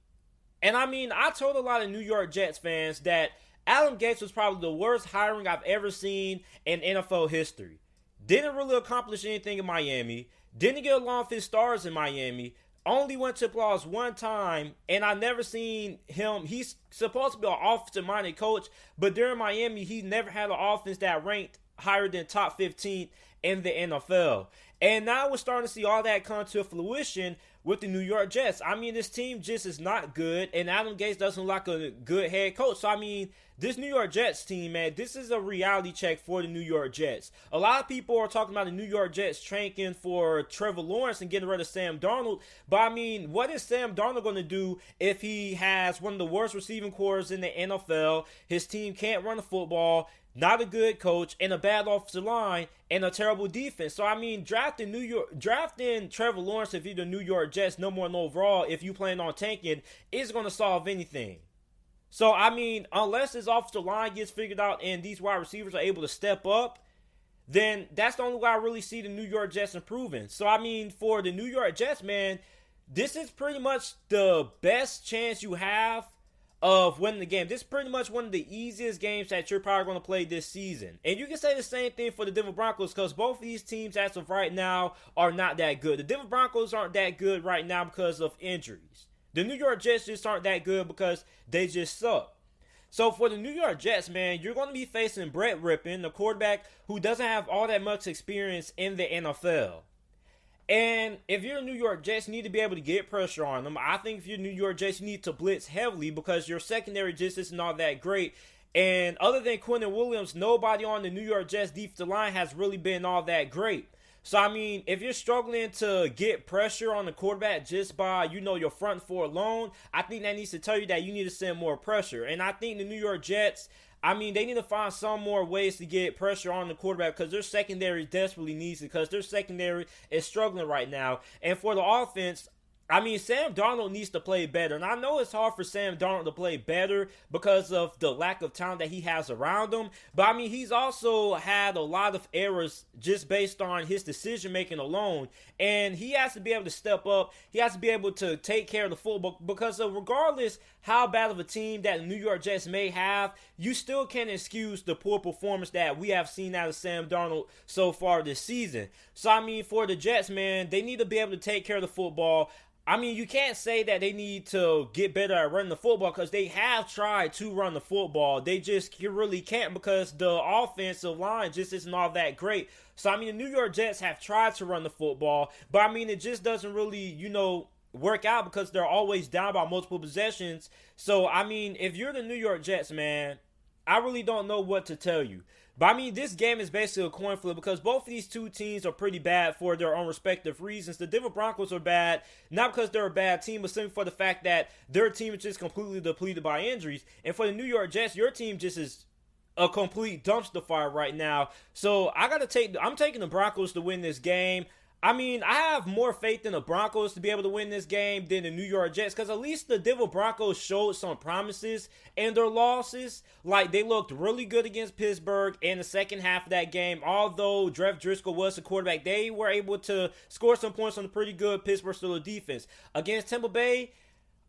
And, I mean, I told a lot of New York Jets fans that Adam Gase was probably the worst hiring I've ever seen in NFL history. Didn't really accomplish anything in Miami. Didn't get along with his stars in Miami. Only went to playoffs one time, and I never seen him. He's supposed to be an offensive-minded coach, but during Miami, he never had an offense that ranked higher than top 15 in the NFL. And now we're starting to see all that come to fruition with the New York Jets. I mean, this team just is not good, and Adam Gase doesn't look like a good head coach. So, I mean, this New York Jets team, man, this is a reality check for the New York Jets. A lot of people are talking about the New York Jets tanking for Trevor Lawrence and getting rid of Sam Darnold. But, I mean, what is Sam Darnold going to do if he has one of the worst receiving corps in the NFL? His team can't run the football, not a good coach, and a bad offensive line, and a terrible defense. So, I mean, drafting Trevor Lawrence if you're the New York Jets, no more no overall, if you plan on tanking, is going to solve anything. So, I mean, unless his offensive line gets figured out and these wide receivers are able to step up, then that's the only way I really see the New York Jets improving. So, I mean, for the New York Jets, man, this is pretty much the best chance you have of winning the game. This is pretty much one of the easiest games that you're probably going to play this season. And you can say the same thing for the Denver Broncos, because both of these teams as of right now are not that good. The Denver Broncos aren't that good right now because of injuries. The New York Jets just aren't that good because they just suck. So for the New York Jets, man, you're going to be facing Brett Rippon, the quarterback who doesn't have all that much experience in the NFL. And if you're the New York Jets, you need to be able to get pressure on them. I think if you're the New York Jets, you need to blitz heavily because your secondary just isn't all that great. And other than Quinnen Williams, nobody on the New York Jets defensive line has really been all that great. So, I mean, if you're struggling to get pressure on the quarterback just by, your front four alone, I think that needs to tell you that you need to send more pressure. And I think the New York Jets, I mean, they need to find some more ways to get pressure on the quarterback because their secondary desperately needs it because their secondary is struggling right now. And for the offense, I mean, Sam Darnold needs to play better. And I know it's hard for Sam Darnold to play better because of the lack of talent that he has around him. But, I mean, he's also had a lot of errors just based on his decision-making alone. And he has to be able to step up. He has to be able to take care of the football because regardless how bad of a team that the New York Jets may have, you still can't excuse the poor performance that we have seen out of Sam Darnold so far this season. So, I mean, for the Jets, man, they need to be able to take care of the football. I mean, you can't say that they need to get better at running the football because they have tried to run the football. They just really can't because the offensive line just isn't all that great. So, I mean, the New York Jets have tried to run the football, but, I mean, it just doesn't really, work out because they're always down by multiple possessions. So, I mean, if you're the New York Jets, man, I really don't know what to tell you. But, I mean, this game is basically a coin flip because both of these two teams are pretty bad for their own respective reasons. The Denver Broncos are bad, not because they're a bad team, but simply for the fact that their team is just completely depleted by injuries. And for the New York Jets, your team just is a complete dumpster fire right now. So, I'm taking the Broncos to win this game. I mean, I have more faith in the Broncos to be able to win this game than the New York Jets because at least the Denver Broncos showed some promises in their losses. Like, they looked really good against Pittsburgh in the second half of that game. Although Jeff Driscoll was the quarterback, they were able to score some points on a pretty good Pittsburgh Steelers defense. Against Tampa Bay,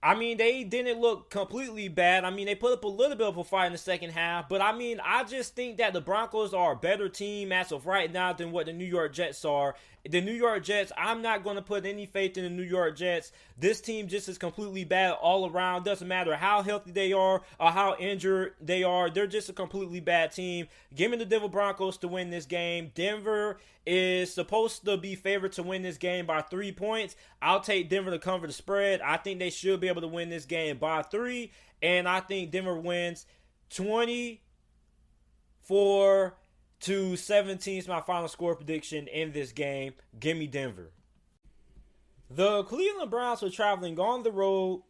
I mean, they didn't look completely bad. I mean, they put up a little bit of a fight in the second half. But, I mean, I just think that the Broncos are a better team as of right now than what the New York Jets are. The New York Jets, I'm not going to put any faith in the New York Jets. This team just is completely bad all around. Doesn't matter how healthy they are or how injured they are. They're just a completely bad team. Give me the Denver Broncos to win this game. Denver is supposed to be favored to win this game by 3 points. I'll take Denver to cover the spread. I think they should be able to win this game by 3. And I think Denver wins 24-17 is my final score prediction in this game. Give me Denver. The Cleveland Browns are traveling on the road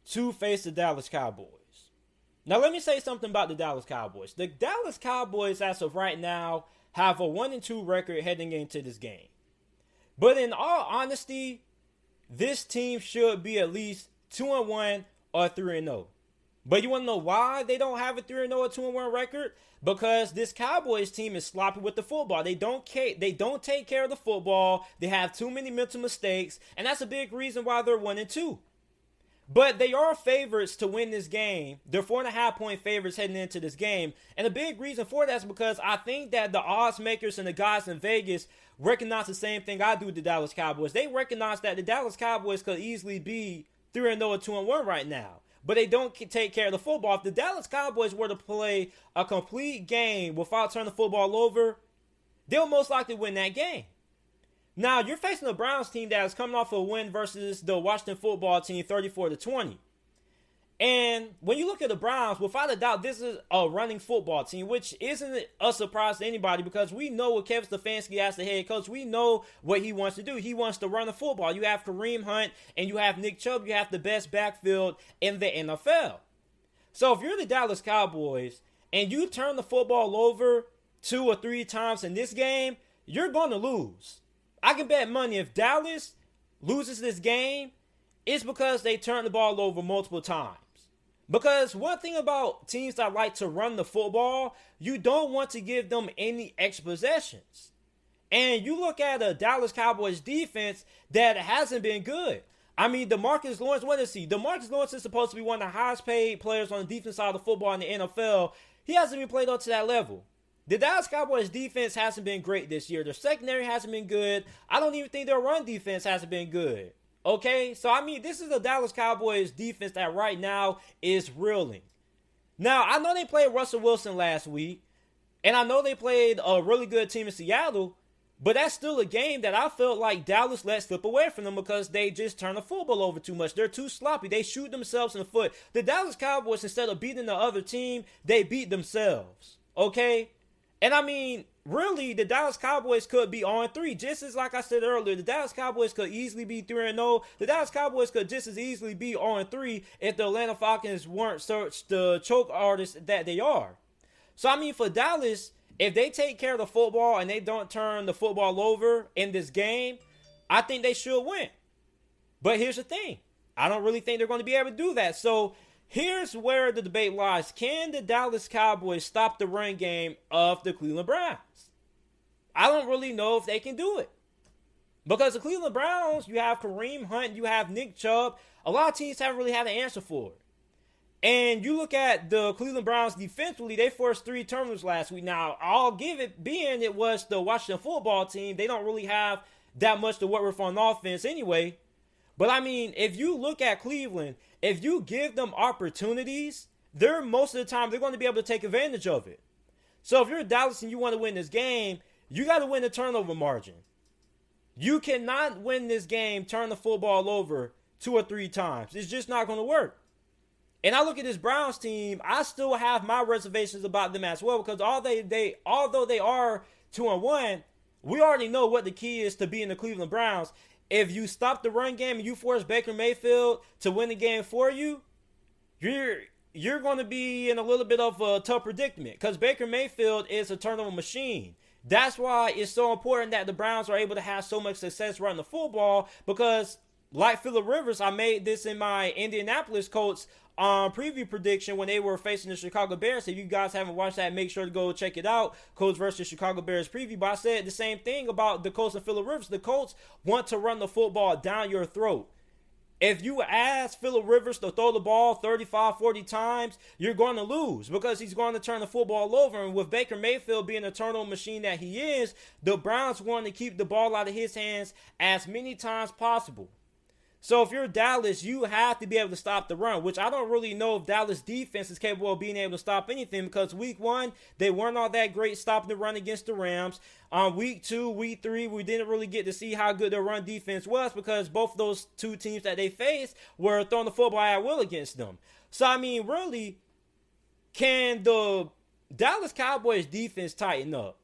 to face the Dallas Cowboys. Now, let me say something about the Dallas Cowboys. The Dallas Cowboys, as of right now, have a 1-2 record heading into this game. But in all honesty, this team should be at least 2-1 or 3-0. But you want to know why they don't have a 3-0 or 2-1 record? Because this Cowboys team is sloppy with the football. They don't take care of the football. They have too many mental mistakes, and that's a big reason why they're 1-2. But they are favorites to win this game. They're 4.5-point favorites heading into this game. And a big reason for that is because I think that the odds makers and the guys in Vegas recognize the same thing I do with the Dallas Cowboys. They recognize that the Dallas Cowboys could easily be 3-0 or 2-1 right now. But they don't take care of the football. If the Dallas Cowboys were to play a complete game without turning the football over, they'll most likely win that game. Now, you're facing a Browns team that is coming off a win versus the Washington football team 34-20. And when you look at the Browns, without a doubt, this is a running football team, which isn't a surprise to anybody because we know what Kevin Stefanski as the head coach. We know what he wants to do. He wants to run the football. You have Kareem Hunt and you have Nick Chubb. You have the best backfield in the NFL. So if you're the Dallas Cowboys and you turn the football over 2 or 3 times in this game, you're going to lose. I can bet money if Dallas loses this game, it's because they turn the ball over multiple times. Because one thing about teams that like to run the football, you don't want to give them any extra possessions. And you look at a Dallas Cowboys defense that hasn't been good. I mean, DeMarcus Lawrence, what is he? DeMarcus Lawrence is supposed to be one of the highest paid players on the defense side of the football in the NFL. He hasn't even played up to that level. The Dallas Cowboys defense hasn't been great this year. Their secondary hasn't been good. I don't even think their run defense hasn't been good. Okay? So, I mean, this is the Dallas Cowboys defense that right now is reeling. Now, I know they played Russell Wilson last week, and I know they played a really good team in Seattle, but that's still a game that I felt like Dallas let slip away from them because they just turn the football over too much. They're too sloppy. They shoot themselves in the foot. The Dallas Cowboys, instead of beating the other team, they beat themselves. Okay? And I mean, really, the Dallas Cowboys could be 0-3. Just as like I said earlier, the Dallas Cowboys could easily be 3-0. The Dallas Cowboys could just as easily be 0-3 if the Atlanta Falcons weren't such the choke artists that they are. So, I mean, for Dallas, if they take care of the football and they don't turn the football over in this game, I think they should win. But here's the thing. I don't really think they're going to be able to do that. So, here's where the debate lies. Can the Dallas Cowboys stop the run game of the Cleveland Browns? I don't really know if they can do it. Because the Cleveland Browns, you have Kareem Hunt, you have Nick Chubb. A lot of teams haven't really had an answer for it. And you look at the Cleveland Browns defensively, they forced 3 turnovers last week. Now, I'll give it, being it was the Washington football team, they don't really have that much to work with on offense anyway. But I mean, if you look at Cleveland, if you give them opportunities, they're most of the time, they're going to be able to take advantage of it. So if you're Dallas and you want to win this game, you got to win the turnover margin. You cannot win this game, turn the football over 2 or 3 times. It's just not going to work. And I look at this Browns team, I still have my reservations about them as well because although they are 2-1, we already know what the key is to beating the Cleveland Browns. If you stop the run game and you force Baker Mayfield to win the game for you, you're going to be in a little bit of a tough predicament because Baker Mayfield is a turnover machine. That's why it's so important that the Browns are able to have so much success running the football because, like Phillip Rivers, I made this in my Indianapolis Colts preview prediction when they were facing the Chicago Bears. If you guys haven't watched that, make sure to go check it out. Colts versus Chicago Bears preview. But I said the same thing about the Colts and Phillip Rivers. The Colts want to run the football down your throat. If you ask Phillip Rivers to throw the ball 35, 40 times, you're going to lose because he's going to turn the football over. And with Baker Mayfield being a turnover machine that he is, the Browns want to keep the ball out of his hands as many times possible. So if you're Dallas, you have to be able to stop the run, which I don't really know if Dallas defense is capable of being able to stop anything because week 1, they weren't all that great stopping the run against the Rams. Week 2, week 3, we didn't really get to see how good their run defense was because both of those 2 teams that they faced were throwing the football at will against them. So, I mean, really, can the Dallas Cowboys defense tighten up?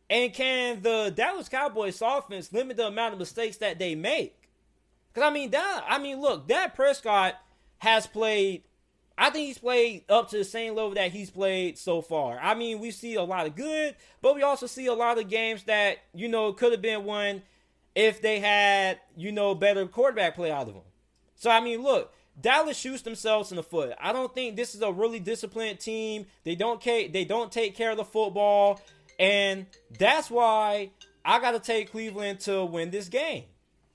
And can the Dallas Cowboys offense limit the amount of mistakes that they make? Because, look, Dak Prescott has played, I think he's played up to the same level that he's played so far. I mean, we see a lot of good, but we also see a lot of games that, could have been won if they had, better quarterback play out of them. So, I mean, look, Dallas shoots themselves in the foot. I don't think this is a really disciplined team. They don't take care of the football, and that's why I got to take Cleveland to win this game.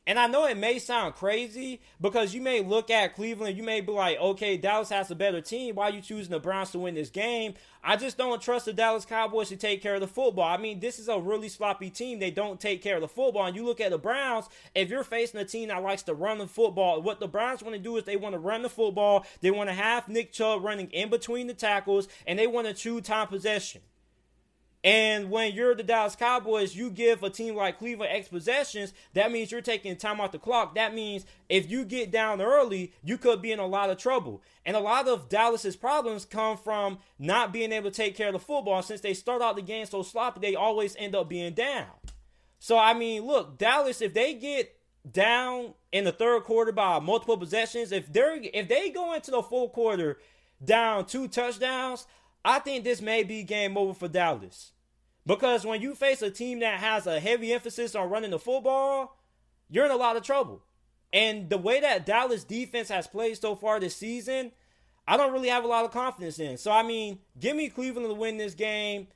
And I know it may sound crazy because you may look at Cleveland, you may be like, okay, Dallas has a better team. Why are you choosing the Browns to win this game? I just don't trust the Dallas Cowboys to take care of the football. I mean, this is a really sloppy team. They don't take care of the football. And you look at the Browns, if you're facing a team that likes to run the football, what the Browns want to do is they want to run the football. They want to have Nick Chubb running in between the tackles, and they want to chew time possession. And when you're the Dallas Cowboys, you give a team like Cleveland X possessions. That means you're taking time off the clock. That means if you get down early, you could be in a lot of trouble. And a lot of Dallas's problems come from not being able to take care of the football. Since they start out the game so sloppy, they always end up being down. So, I mean, look, Dallas, if they get down in the third quarter by multiple possessions, if they go into the full quarter down 2 touchdowns, I think this may be game over for Dallas. Because when you face a team that has a heavy emphasis on running the football, you're in a lot of trouble. And the way that Dallas defense has played so far this season, I don't really have a lot of confidence in. So, I mean, give me Cleveland to win this game.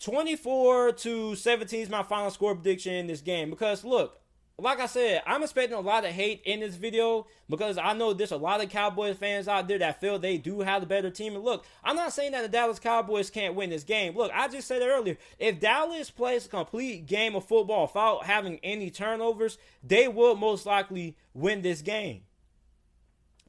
24-17 is my final score prediction in this game. Because, look, like I said, I'm expecting a lot of hate in this video because I know there's a lot of Cowboys fans out there that feel they do have a better team. And look, I'm not saying that the Dallas Cowboys can't win this game. Look, I just said earlier, if Dallas plays a complete game of football without having any turnovers, they will most likely win this game.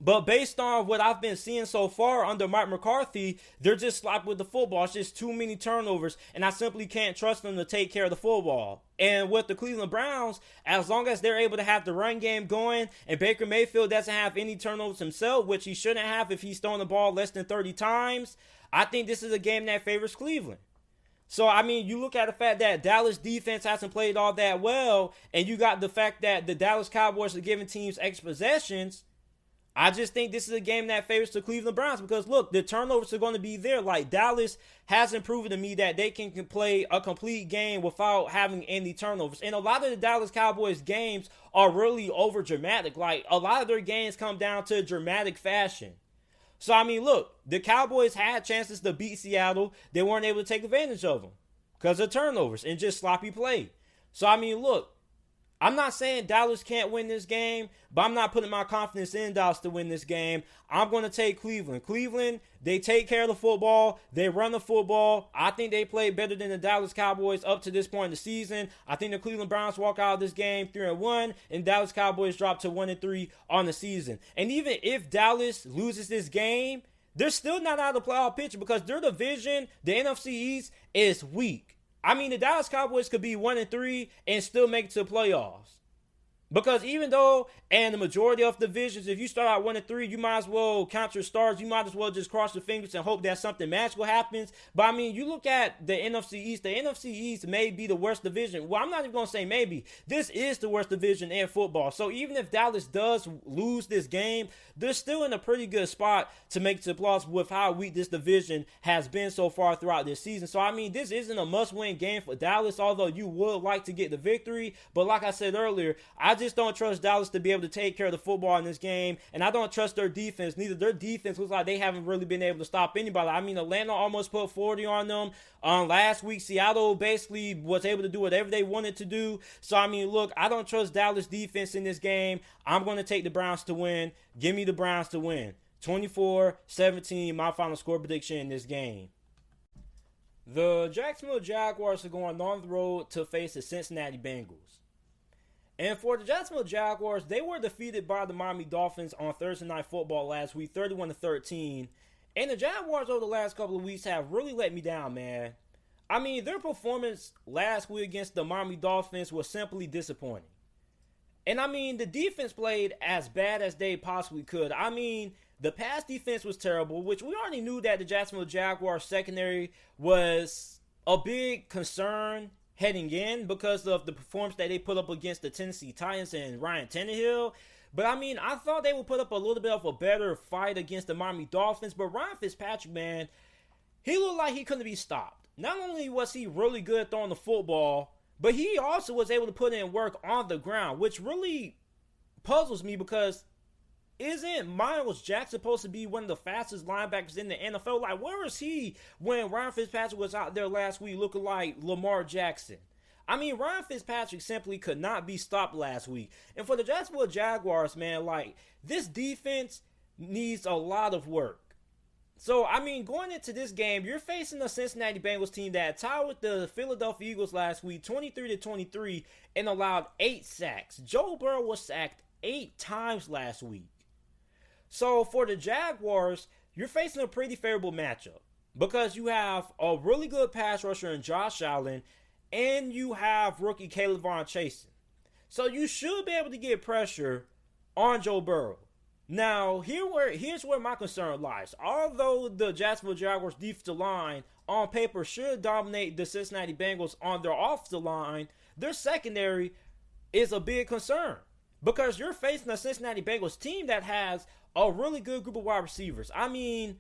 But based on what I've been seeing so far under Mike McCarthy, they're just sloppy with the football. It's just too many turnovers, and I simply can't trust them to take care of the football. And with the Cleveland Browns, as long as they're able to have the run game going, and Baker Mayfield doesn't have any turnovers himself, which he shouldn't have if he's throwing the ball less than 30 times, I think this is a game that favors Cleveland. So, I mean, you look at the fact that Dallas defense hasn't played all that well, and you got the fact that the Dallas Cowboys are giving teams extra possessions. I just think this is a game that favors the Cleveland Browns because, look, the turnovers are going to be there. Like, Dallas hasn't proven to me that they can play a complete game without having any turnovers. And a lot of the Dallas Cowboys games are really over dramatic. Like, a lot of their games come down to dramatic fashion. So, I mean, look, the Cowboys had chances to beat Seattle. They weren't able to take advantage of them because of turnovers and just sloppy play. So, I mean, look, I'm not saying Dallas can't win this game, but I'm not putting my confidence in Dallas to win this game. I'm going to take Cleveland. Cleveland, they take care of the football. They run the football. I think they played better than the Dallas Cowboys up to this point in the season. I think the Cleveland Browns walk out of this game 3-1, and Dallas Cowboys drop to 1-3 on the season. And even if Dallas loses this game, they're still not out of the playoff picture because their division, the NFC East, is weak. I mean, the Dallas Cowboys could be 1-3 and still make it to the playoffs. Because even though, and the majority of divisions, if you start out 1-3, you might as well count your stars. You might as well just cross your fingers and hope that something magical happens. But I mean, you look at the NFC East. The NFC East may be the worst division. Well, I'm not even going to say maybe. This is the worst division in football. So even if Dallas does lose this game, they're still in a pretty good spot to make it to the playoffs with how weak this division has been so far throughout this season. So, I mean, this isn't a must-win game for Dallas, although you would like to get the victory. But like I said earlier, I just don't trust Dallas to be able to take care of the football in this game, and I don't trust their defense. Neither their defense looks like they haven't really been able to stop anybody. I mean, Atlanta almost put 40 on them. Last week, Seattle basically was able to do whatever they wanted to do. So, I mean, look, I don't trust Dallas defense in this game. I'm going to take the Browns to win. Give me the Browns to win. 24-17, my final score prediction in this game. The Jacksonville Jaguars are going on the road to face the Cincinnati Bengals. And for the Jacksonville Jaguars, they were defeated by the Miami Dolphins on Thursday Night Football last week, 31-13. And the Jaguars over the last couple of weeks have really let me down, man. I mean, their performance last week against the Miami Dolphins was simply disappointing. And I mean, the defense played as bad as they possibly could. I mean, the pass defense was terrible, which we already knew that the Jacksonville Jaguars secondary was a big concern heading in because of the performance that they put up against the Tennessee Titans and Ryan Tannehill. But I mean, I thought they would put up a little bit of a better fight against the Miami Dolphins. But Ryan Fitzpatrick, man, he looked like he couldn't be stopped. Not only was he really good at throwing the football, but he also was able to put in work on the ground, which really puzzles me because isn't Miles Jack supposed to be one of the fastest linebackers in the NFL? Like, where was he when Ryan Fitzpatrick was out there last week looking like Lamar Jackson? I mean, Ryan Fitzpatrick simply could not be stopped last week. And for the Jacksonville Jaguars, man, like, this defense needs a lot of work. So, I mean, going into this game, you're facing a Cincinnati Bengals team that tied with the Philadelphia Eagles last week, 23-23, and allowed 8 sacks. Joe Burrow was sacked 8 times last week. So, for the Jaguars, you're facing a pretty favorable matchup. because you have a really good pass rusher in Josh Allen, and you have rookie Caleb Von Chasen. So you should be able to get pressure on Joe Burrow. Now, here's where my concern lies. Although the Jacksonville Jaguars defensive line on paper should dominate the Cincinnati Bengals on their offensive line, their secondary is a big concern because you're facing a Cincinnati Bengals team that has a really good group of wide receivers. I mean,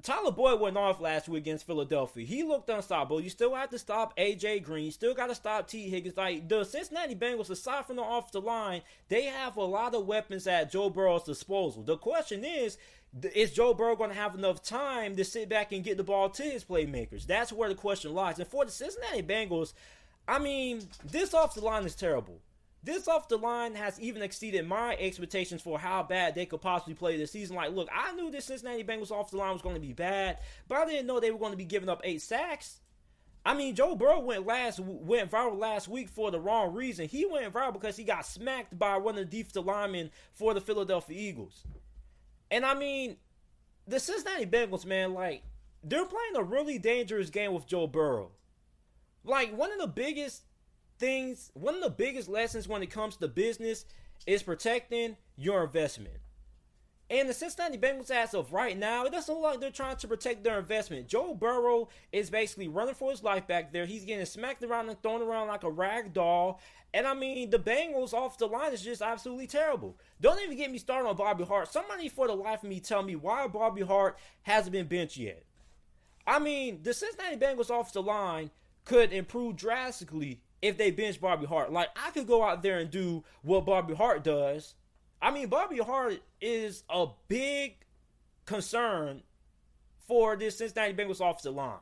Tyler Boyd went off last week against Philadelphia. He looked unstoppable. You still have to stop A.J. Green. You still got to stop T. Higgins. Like, the Cincinnati Bengals, aside from the offensive line, they have a lot of weapons at Joe Burrow's disposal. The question is Joe Burrow going to have enough time to sit back and get the ball to his playmakers? That's where the question lies. And for the Cincinnati Bengals, I mean, this offensive line is terrible. This offensive line has even exceeded my expectations for how bad they could possibly play this season. Like, look, I knew this Cincinnati Bengals offensive line was going to be bad, but I didn't know they were going to be giving up 8 sacks. I mean, Joe Burrow went viral last week for the wrong reason. He went viral because he got smacked by one of the defensive linemen for the Philadelphia Eagles. And I mean, the Cincinnati Bengals, man, like, they're playing a really dangerous game with Joe Burrow. Like, one of the biggest lessons when it comes to business is protecting your investment. And the Cincinnati Bengals, as of right now, it doesn't look like they're trying to protect their investment. Joe Burrow is basically running for his life back there. He's getting smacked around and thrown around like a rag doll. And I mean, the Bengals off the line is just absolutely terrible. Don't even get me started on Bobby Hart. Somebody for the life of me tell me why Bobby Hart hasn't been benched yet. I mean, the Cincinnati Bengals off the line could improve drastically if they bench Bobby Hart. Like, I could go out there and do what Bobby Hart does. I mean, Bobby Hart is a big concern for this Cincinnati Bengals offensive line.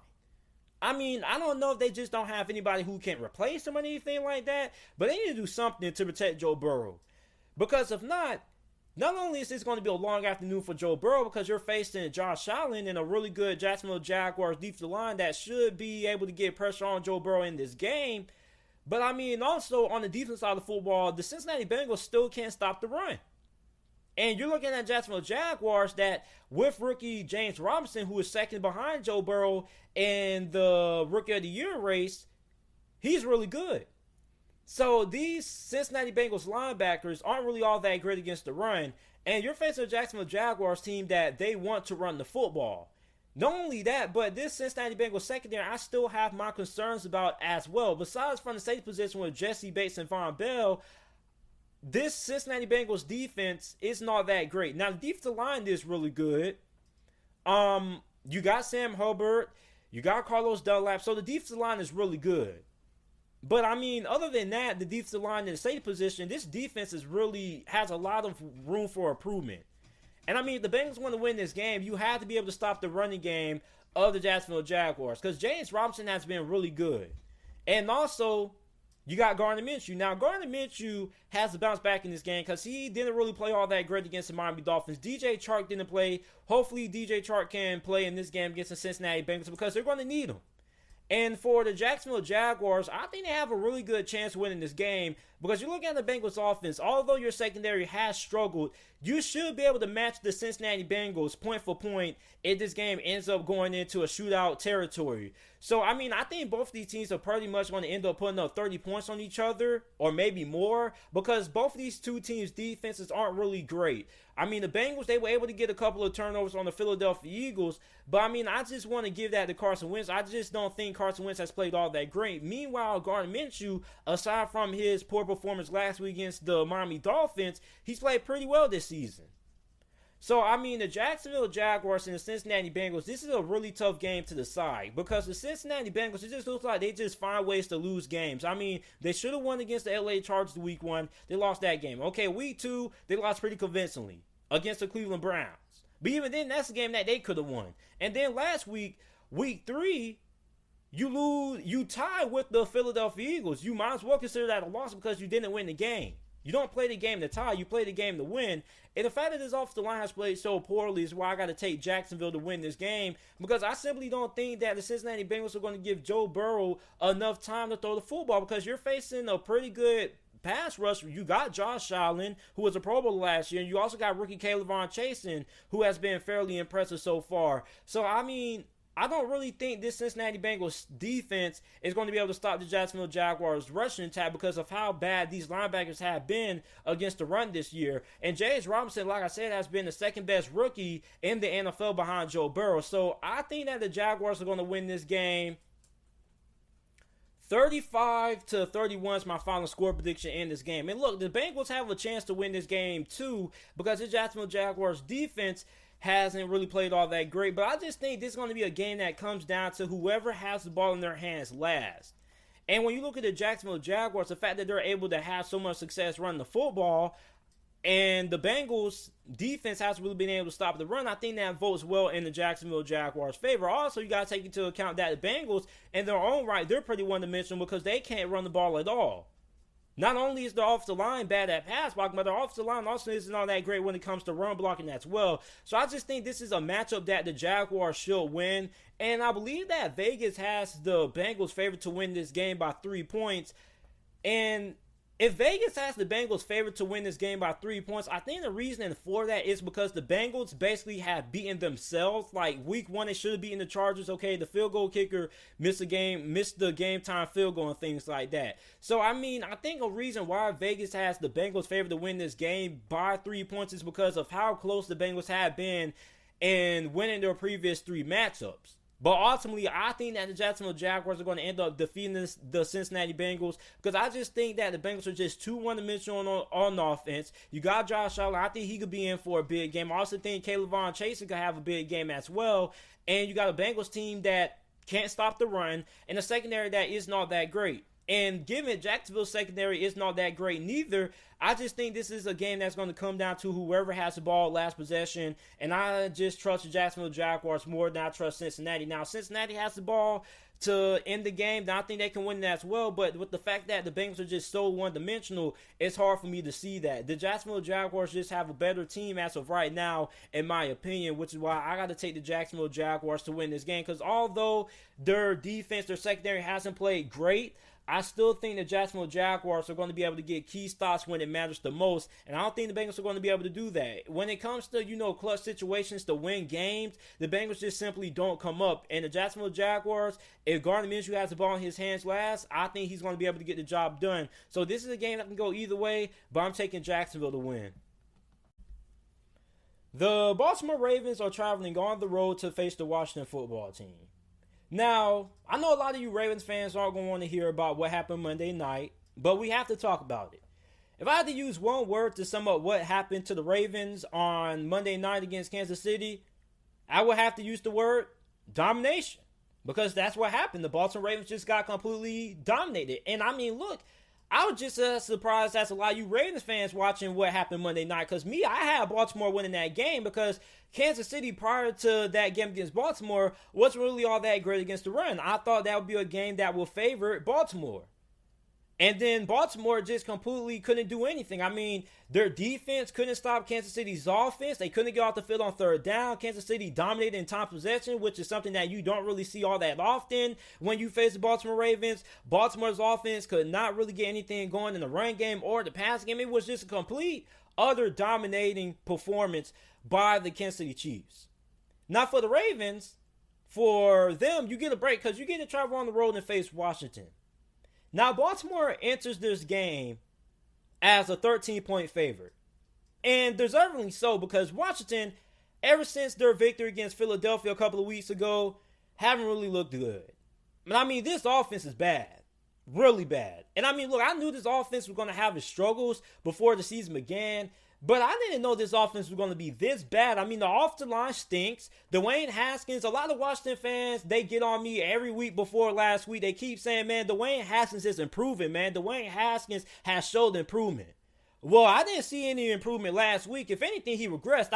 I mean, I don't know if they just don't have anybody who can replace him or anything like that, but they need to do something to protect Joe Burrow. Because if not only is this going to be a long afternoon for Joe Burrow because you're facing Josh Allen and a really good Jacksonville Jaguars defensive line that should be able to get pressure on Joe Burrow in this game, but I mean, also on the defense side of the football, the Cincinnati Bengals still can't stop the run. And you're looking at Jacksonville Jaguars that, with rookie James Robinson, who is second behind Joe Burrow in the Rookie of the Year race, he's really good. So these Cincinnati Bengals linebackers aren't really all that great against the run. And you're facing a Jacksonville Jaguars team that they want to run the football. Not only that, but this Cincinnati Bengals secondary, I still have my concerns about as well. Besides from the safety position with Jesse Bates and Von Bell, this Cincinnati Bengals defense is not that great. Now, the defensive line is really good. You got Sam Hubbard, you got Carlos Dunlap, so the defensive line is really good. But I mean, other than that, the defensive line in the safety position, this defense has a lot of room for improvement. And I mean, if the Bengals want to win this game, you have to be able to stop the running game of the Jacksonville Jaguars because James Robinson has been really good. And also, you got Gardner Minshew. Now, Gardner Minshew has to bounce back in this game because he didn't really play all that great against the Miami Dolphins. DJ Chark didn't play. Hopefully, DJ Chark can play in this game against the Cincinnati Bengals because they're going to need him. And for the Jacksonville Jaguars, I think they have a really good chance of winning this game because you're looking at the Bengals offense. Although your secondary has struggled, you should be able to match the Cincinnati Bengals point for point if this game ends up going into a shootout territory. So, I mean, I think both of these teams are pretty much going to end up putting up 30 points on each other or maybe more because both of these two teams' defenses aren't really great. I mean, the Bengals, they were able to get a couple of turnovers on the Philadelphia Eagles, but I mean, I just want to give that to Carson Wentz. I just don't think Carson Wentz has played all that great. Meanwhile, Gardner Minshew, aside from his poor performance last week against the Miami Dolphins, he's played pretty well this season. So, I mean, the Jacksonville Jaguars and the Cincinnati Bengals, this is a really tough game to decide because the Cincinnati Bengals, it just looks like they just find ways to lose games. I mean, they should have won against the LA Chargers week 1. They lost that game. Okay, week 2, they lost pretty convincingly against the Cleveland Browns. But even then, that's a game that they could have won. And then last week, week 3, you tie with the Philadelphia Eagles. You might as well consider that a loss because you didn't win the game. You don't play the game to tie, you play the game to win. And the fact that this offensive line has played so poorly is why I got to take Jacksonville to win this game because I simply don't think that the Cincinnati Bengals are going to give Joe Burrow enough time to throw the football because you're facing a pretty good pass rush. You got Josh Allen, who was a Pro Bowl last year, and you also got rookie Caleb Von Chasen, who has been fairly impressive so far. So, I mean, I don't really think this Cincinnati Bengals defense is going to be able to stop the Jacksonville Jaguars rushing attack because of how bad these linebackers have been against the run this year. And James Robinson, like I said, has been the second best rookie in the NFL behind Joe Burrow. So I think that the Jaguars are going to win this game. 35-31 is my final score prediction in this game. And look, the Bengals have a chance to win this game too because the Jacksonville Jaguars defense hasn't really played all that great. But I just think this is going to be a game that comes down to whoever has the ball in their hands last. And when you look at the Jacksonville Jaguars, the fact that they're able to have so much success running the football, and the Bengals defense hasn't really been able to stop the run, I think that votes well in the Jacksonville Jaguars' favor. Also, you got to take into account that the Bengals, in their own right, they're pretty one-dimensional because they can't run the ball at all. Not only is their offensive line bad at pass blocking, but their offensive line also isn't all that great when it comes to run blocking as well. So I just think this is a matchup that the Jaguars should win. And I believe that Vegas has the Bengals favored to win this game by 3 points. And if Vegas has the Bengals favored to win this game by 3 points, I think the reason for that is because the Bengals basically have beaten themselves. Like week 1, they should have beaten the Chargers. Okay, the field goal kicker missed the game time field goal and things like that. So I think a reason why Vegas has the Bengals favored to win this game by 3 points is because of how close the Bengals have been in winning their previous 3 matchups. But ultimately, I think that the Jacksonville Jaguars are going to end up defeating the Cincinnati Bengals because I just think that the Bengals are just too one-dimensional on offense. You got Josh Allen. I think he could be in for a big game. I also think Kayvon Chase could have a big game as well. And you got a Bengals team that can't stop the run and a secondary that is not that great. And given Jacksonville's secondary is not that great neither, I just think this is a game that's going to come down to whoever has the ball last possession. And I just trust the Jacksonville Jaguars more than I trust Cincinnati. Now, Cincinnati has the ball to end the game, then I think they can win that as well. But with the fact that the Bengals are just so one-dimensional, it's hard for me to see that. The Jacksonville Jaguars just have a better team as of right now, in my opinion, which is why I got to take the Jacksonville Jaguars to win this game. Because although their defense, their secondary hasn't played great, I still think the Jacksonville Jaguars are going to be able to get key stops when it matters the most. And I don't think the Bengals are going to be able to do that. When it comes to, clutch situations to win games, the Bengals just simply don't come up. And the Jacksonville Jaguars, if Gardner Minshew has the ball in his hands last, I think he's going to be able to get the job done. So this is a game that can go either way, but I'm taking Jacksonville to win. The Baltimore Ravens are traveling on the road to face the Washington football team. Now, I know a lot of you Ravens fans aren't going to want to hear about what happened Monday night, but we have to talk about it. If I had to use one word to sum up what happened to the Ravens on Monday night against Kansas City, I would have to use the word domination. Because that's what happened. The Baltimore Ravens just got completely dominated. And look, I was just as surprised as a lot of you Ravens fans watching what happened Monday night. Because I had Baltimore winning that game because Kansas City, prior to that game against Baltimore, wasn't really all that great against the run. I thought that would be a game that would favor Baltimore. And then Baltimore just completely couldn't do anything. Their defense couldn't stop Kansas City's offense. They couldn't get off the field on third down. Kansas City dominated in time possession, which is something that you don't really see all that often when you face the Baltimore Ravens. Baltimore's offense could not really get anything going in the run game or the pass game. It was just a complete, utter dominating performance by the Kansas City Chiefs. Now for the Ravens, for them, you get a break because you get to travel on the road and face Washington. Now, Baltimore enters this game as a 13-point favorite. And deservedly so, because Washington, ever since their victory against Philadelphia a couple of weeks ago, haven't really looked good. This offense is bad. Really bad. And look, I knew this offense was going to have its struggles before the season began. But I didn't know this offense was going to be this bad. The offensive line stinks. Dwayne Haskins, a lot of Washington fans, they get on me every week before last week. They keep saying, man, Dwayne Haskins is improving, man. Dwayne Haskins has showed improvement. Well, I didn't see any improvement last week. If anything, he regressed.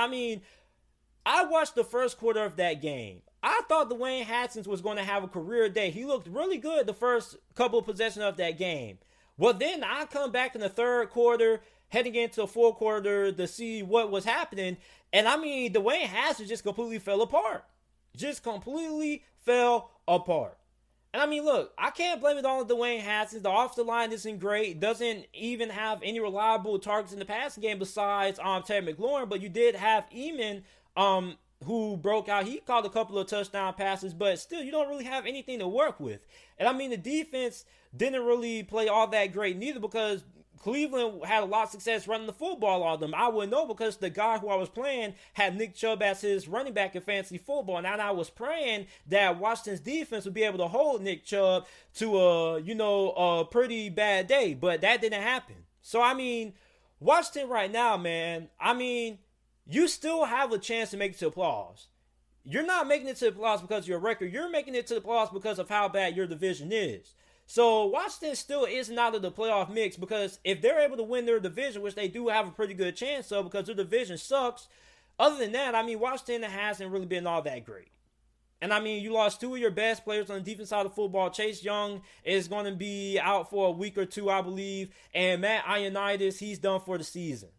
I watched the first quarter of that game. I thought Dwayne Haskins was going to have a career day. He looked really good the first couple of possessions of that game. Well, then I come back in the third quarter, heading into the fourth quarter to see what was happening. And Dwayne Haskins just completely fell apart. Just completely fell apart. And look, I can't blame it all on Dwayne Haskins. The offensive line isn't great. Doesn't even have any reliable targets in the passing game besides Terry McLaurin. But you did have Eamon, who broke out. He caught a couple of touchdown passes, but still, you don't really have anything to work with. And I mean, the defense didn't really play all that great neither, because Cleveland had a lot of success running the football on them. I would know because the guy who I was playing had Nick Chubb as his running back in fantasy football. And I was praying that Washington's defense would be able to hold Nick Chubb to a pretty bad day. But that didn't happen. So, I mean, Washington right now, man, I mean, you still have a chance to make it to the playoffs. You're not making it to the playoffs because of your record. You're making it to the playoffs because of how bad your division is. So Washington still isn't out of the playoff mix, because if they're able to win their division, which they do have a pretty good chance of because their division sucks, other than that, I mean, Washington hasn't really been all that great. And I mean, you lost two of your best players on the defense side of football. Chase Young is going to be out for a week or two, I believe. And Matt Ioannidis, he's done for the season.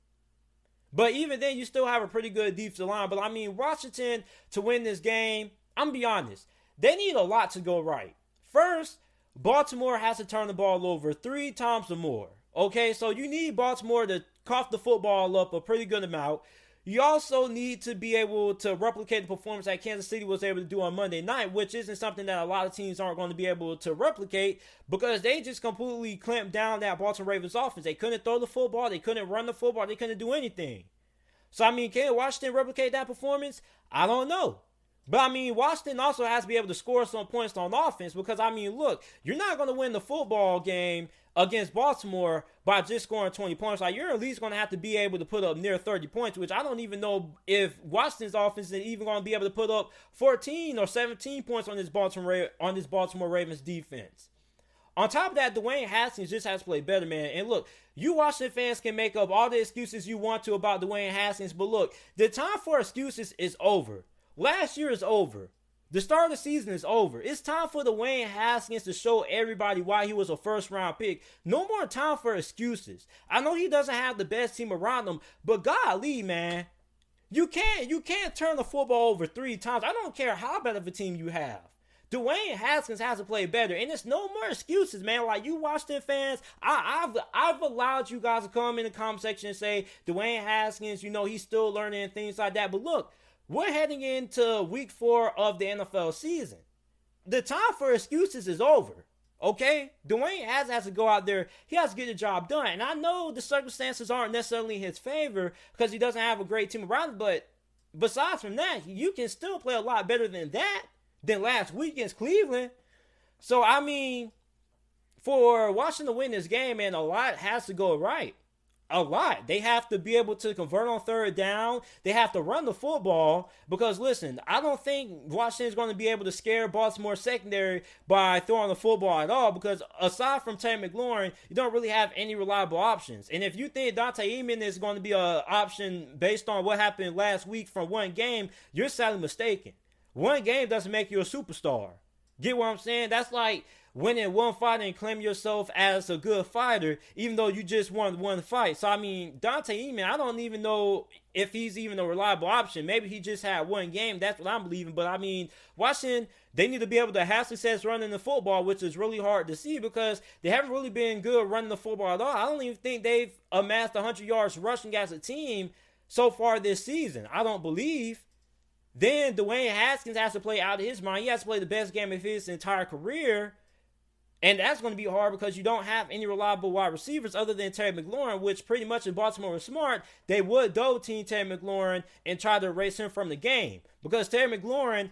But even then, you still have a pretty good defensive line. But I mean, Washington, to win this game, I'm going to be honest, they need a lot to go right. First, Baltimore has to turn the ball over 3 times or more. Okay, so you need Baltimore to cough the football up a pretty good amount. You also need to be able to replicate the performance that Kansas City was able to do on Monday night, which isn't something that a lot of teams aren't going to be able to replicate, because they just completely clamped down that Baltimore Ravens offense. They couldn't throw the football, they couldn't run the football, they couldn't do anything. So, I mean, can Washington replicate that performance? I don't know. But, I mean, Washington also has to be able to score some points on offense, because, I mean, look, you're not going to win the football game against Baltimore by just scoring 20 points. Like, you're at least going to have to be able to put up near 30 points, which I don't even know if Washington's offense is even going to be able to put up 14 or 17 points on this Baltimore Ravens defense. On top of that, Dwayne Haskins just has to play better, man. And look, you Washington fans can make up all the excuses you want to about Dwayne Haskins, but look, the time for excuses is over. Last year is over. The start of the season is over. It's time for Dwayne Haskins to show everybody why he was a first-round pick. No more time for excuses. I know he doesn't have the best team around him, but golly, man, you can't turn the football over 3 times. I don't care how bad of a team you have. Dwayne Haskins has to play better, and it's no more excuses, man. Like, you Washington fans, I've allowed you guys to come in the comment section and say Dwayne Haskins, he's still learning and things like that. But look, we're heading into week 4 of the NFL season. The time for excuses is over, okay? Dwayne has to go out there. He has to get the job done. And I know the circumstances aren't necessarily in his favor because he doesn't have a great team around him. But besides from that, you can still play a lot better than last week against Cleveland. So, I mean, for Washington to win this game, man, a lot has to go right. A lot. They have to be able to convert on 3rd down. They have to run the football because, listen, I don't think Washington is going to be able to scare Baltimore secondary by throwing the football at all, because aside from Terry McLaurin, you don't really have any reliable options. And if you think Dante Eman is going to be an option based on what happened last week from one game, you're sadly mistaken. One game doesn't make you a superstar. Get what I'm saying? That's like winning one fight and claim yourself as a good fighter, even though you just won one fight. So, I mean, Dante Eman, I don't even know if he's even a reliable option. Maybe he just had one game. That's what I'm believing. But, I mean, Washington, they need to be able to have success running the football, which is really hard to see because they haven't really been good running the football at all. I don't even think they've amassed 100 yards rushing as a team so far this season. I don't believe. Then Dwayne Haskins has to play out of his mind. He has to play the best game of his entire career. And that's going to be hard because you don't have any reliable wide receivers other than Terry McLaurin, which pretty much in Baltimore was smart. They would double team Terry McLaurin and try to erase him from the game. Because Terry McLaurin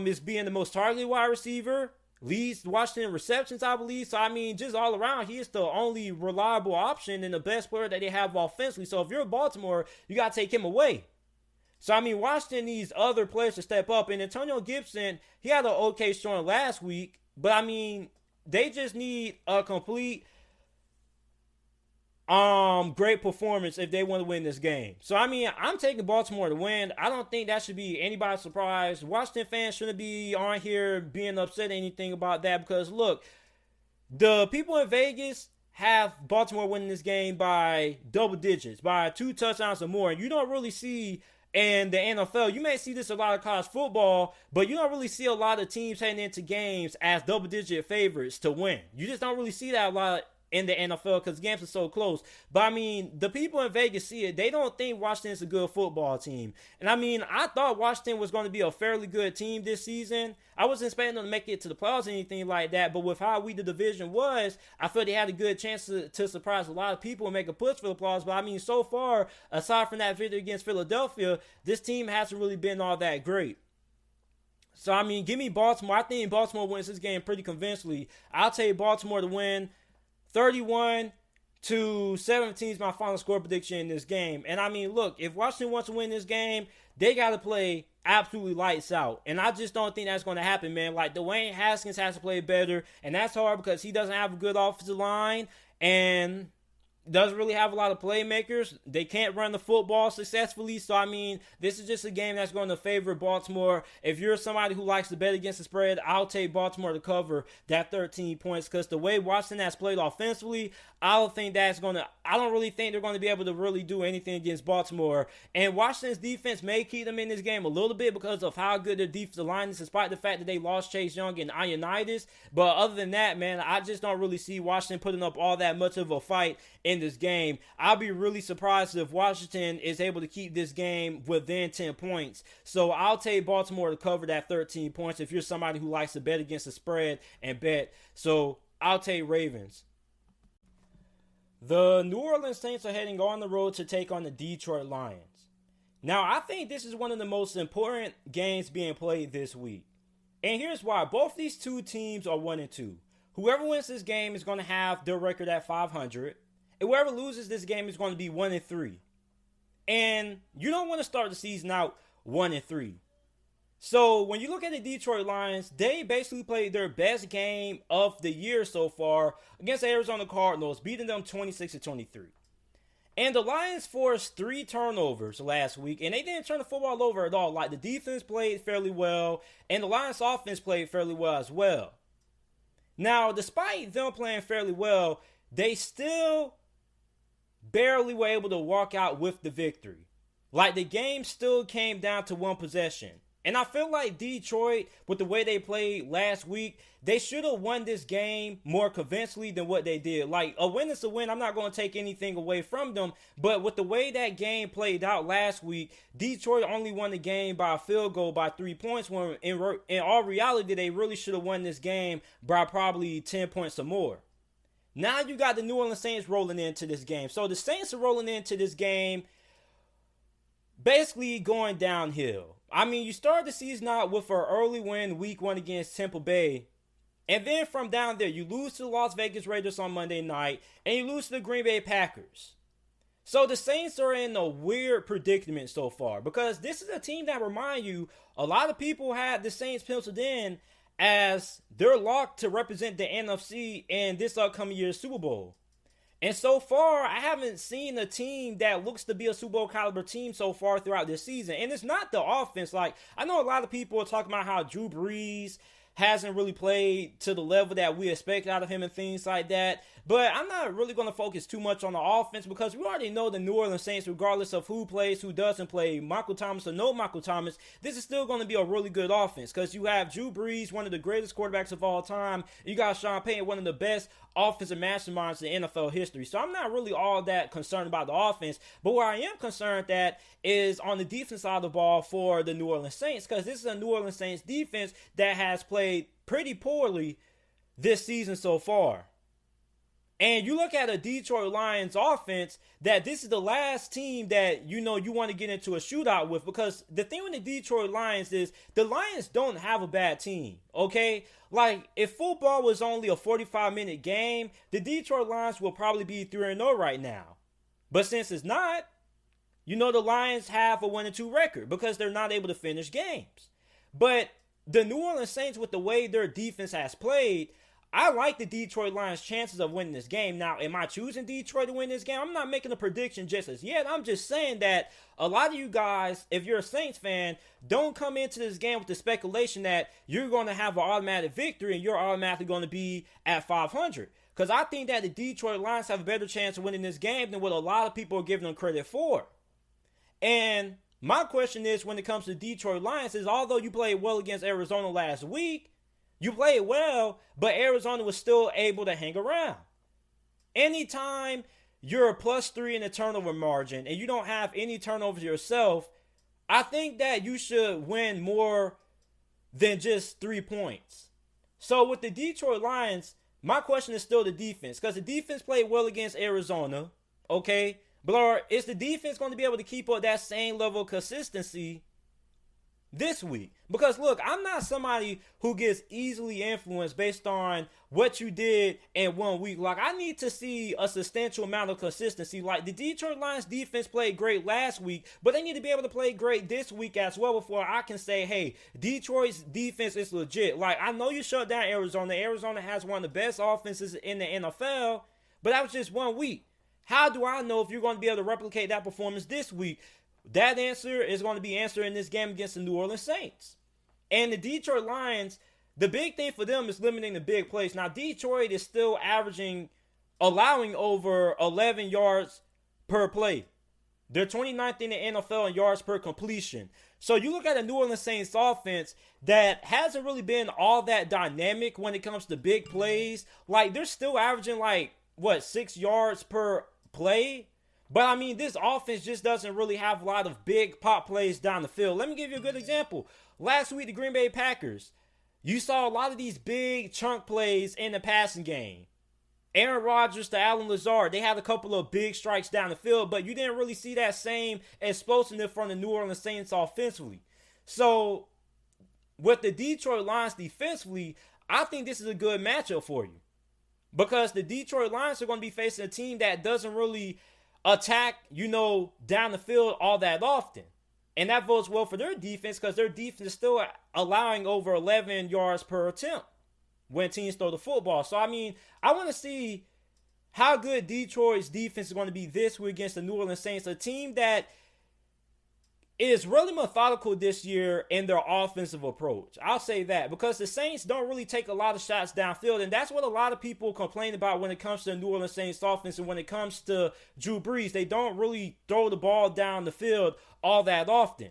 is being the most targeted wide receiver, leads Washington receptions, I believe. So, I mean, just all around, he is the only reliable option and the best player that they have offensively. So, if you're Baltimore, you got to take him away. So, I mean, Washington needs other players to step up. And Antonio Gibson, he had an okay showing last week. But, I mean, they just need a complete great performance if they want to win this game. So, I mean, I'm taking Baltimore to win. I don't think that should be anybody's surprise. Washington fans shouldn't be on here being upset or anything about that because, look, the people in Vegas have Baltimore winning this game by double digits, by 2 touchdowns or more. And you don't really see in the NFL, you may see this a lot of college football, but you don't really see a lot of teams heading into games as double-digit favorites to win. You just don't really see that a lot in the NFL because games are so close. But I mean, the people in Vegas see it. They don't think Washington's a good football team. And I mean, I thought Washington was going to be a fairly good team this season. I wasn't expecting them to make it to the playoffs or anything like that. But with how weak the division was, I felt they had a good chance to surprise a lot of people and make a push for the playoffs. But I mean, so far, aside from that victory against Philadelphia, this team hasn't really been all that great. So, I mean, give me Baltimore. I think Baltimore wins this game pretty convincingly. I'll take Baltimore to win 31-17 is my final score prediction in this game. And, I mean, look, if Washington wants to win this game, they got to play absolutely lights out. And I just don't think that's going to happen, man. Like, Dwayne Haskins has to play better, and that's hard because he doesn't have a good offensive line and doesn't really have a lot of playmakers. They can't run the football successfully. So, I mean, this is just a game that's going to favor Baltimore. If you're somebody who likes to bet against the spread, I'll take Baltimore to cover that 13 points because the way Washington has played offensively, I don't really think they're going to be able to really do anything against Baltimore. And Washington's defense may keep them in this game a little bit because of how good their defensive line is, despite the fact that they lost Chase Young and Ioannidis. But other than that, man, I just don't really see Washington putting up all that much of a fight in this game. I'll be really surprised if Washington is able to keep this game within 10 points. So I'll take Baltimore to cover that 13 points if you're somebody who likes to bet against the spread and bet. So I'll take Ravens. The New Orleans Saints are heading on the road to take on the Detroit Lions. Now, I think this is one of the most important games being played this week. And here's why. Both these two teams are 1-2. Whoever wins this game is going to have their record at 500. And whoever loses this game is going to be 1-3. And you don't want to start the season out 1-3. So when you look at the Detroit Lions, they basically played their best game of the year so far against the Arizona Cardinals, beating them 26-23. And the Lions forced 3 turnovers last week, and they didn't turn the football over at all. Like, the defense played fairly well, and the Lions offense played fairly well as well. Now, despite them playing fairly well, they still barely were able to walk out with the victory. Like, the game still came down to one possession. And I feel like Detroit, with the way they played last week, they should have won this game more convincingly than what they did. Like, a win is a win. I'm not going to take anything away from them. But with the way that game played out last week, Detroit only won the game by a field goal by 3 points, when in all reality, they really should have won this game by probably 10 points or more. Now you got the New Orleans Saints rolling into this game. So the Saints are rolling into this game basically going downhill. I mean, you start the season out with an early win week 1 against Tampa Bay. And then from down there, you lose to the Las Vegas Raiders on Monday night. And you lose to the Green Bay Packers. So the Saints are in a weird predicament so far. Because this is a team that, remind you, a lot of people had the Saints penciled in as they're locked to represent the NFC in this upcoming year's Super Bowl. And so far, I haven't seen a team that looks to be a Super Bowl caliber team so far throughout this season. And it's not the offense. Like, I know a lot of people are talking about how Drew Brees hasn't really played to the level that we expect out of him and things like that. But I'm not really going to focus too much on the offense because we already know the New Orleans Saints, regardless of who plays, who doesn't play, Michael Thomas or no Michael Thomas, this is still going to be a really good offense because you have Drew Brees, one of the greatest quarterbacks of all time. You got Sean Payton, one of the best offensive masterminds in NFL history. So I'm not really all that concerned about the offense. But where I am concerned at is on the defense side of the ball for the New Orleans Saints, because this is a New Orleans Saints defense that has played pretty poorly this season so far. And you look at a Detroit Lions offense, that this is the last team that you want to get into a shootout with, because the thing with the Detroit Lions is the Lions don't have a bad team, okay? Like, if football was only a 45-minute game, the Detroit Lions will probably be 3-0 right now. But since it's not, the Lions have a 1-2 record because they're not able to finish games. But the New Orleans Saints, with the way their defense has played, I like the Detroit Lions' chances of winning this game. Now, am I choosing Detroit to win this game? I'm not making a prediction just as yet. I'm just saying that a lot of you guys, if you're a Saints fan, don't come into this game with the speculation that you're going to have an automatic victory and you're automatically going to be at 500. Because I think that the Detroit Lions have a better chance of winning this game than what a lot of people are giving them credit for. And my question is, when it comes to Detroit Lions, is although you played well against Arizona last week, you played well, but Arizona was still able to hang around. Anytime you're a +3 in the turnover margin and you don't have any turnovers yourself, I think that you should win more than just 3 points. So with the Detroit Lions, my question is still the defense, because the defense played well against Arizona, okay? But is the defense going to be able to keep up that same level of consistency this week? Because look, I'm not somebody who gets easily influenced based on what you did in 1 week. Like, I need to see a substantial amount of consistency. Like, the Detroit Lions defense played great last week, but they need to be able to play great this week as well before I can say, hey, Detroit's defense is legit. Like, I know you shut down Arizona. Arizona has one of the best offenses in the NFL, but that was just 1 week. How do I know if you're going to be able to replicate that performance this week? That answer is going to be answered in this game against the New Orleans Saints. And the Detroit Lions, the big thing for them is limiting the big plays. Now, Detroit is still allowing over 11 yards per play. They're 29th in the NFL in yards per completion. So you look at the New Orleans Saints offense that hasn't really been all that dynamic when it comes to big plays. Like, they're still averaging 6 yards per play? But, I mean, this offense just doesn't really have a lot of big pop plays down the field. Let me give you a good example. Last week, the Green Bay Packers, you saw a lot of these big chunk plays in the passing game. Aaron Rodgers to Allen Lazard, they had a couple of big strikes down the field, but you didn't really see that same explosiveness from the New Orleans Saints offensively. So, with the Detroit Lions defensively, I think this is a good matchup for you. Because the Detroit Lions are going to be facing a team that doesn't really attack, down the field all that often. And that bodes well for their defense, because their defense is still allowing over 11 yards per attempt when teams throw the football. So, I mean, I want to see how good Detroit's defense is going to be this week against the New Orleans Saints, a team that is really methodical this year in their offensive approach. I'll say that, because the Saints don't really take a lot of shots downfield, and that's what a lot of people complain about when it comes to the New Orleans Saints offense. And when it comes to Drew Brees, they don't really throw the ball down the field all that often.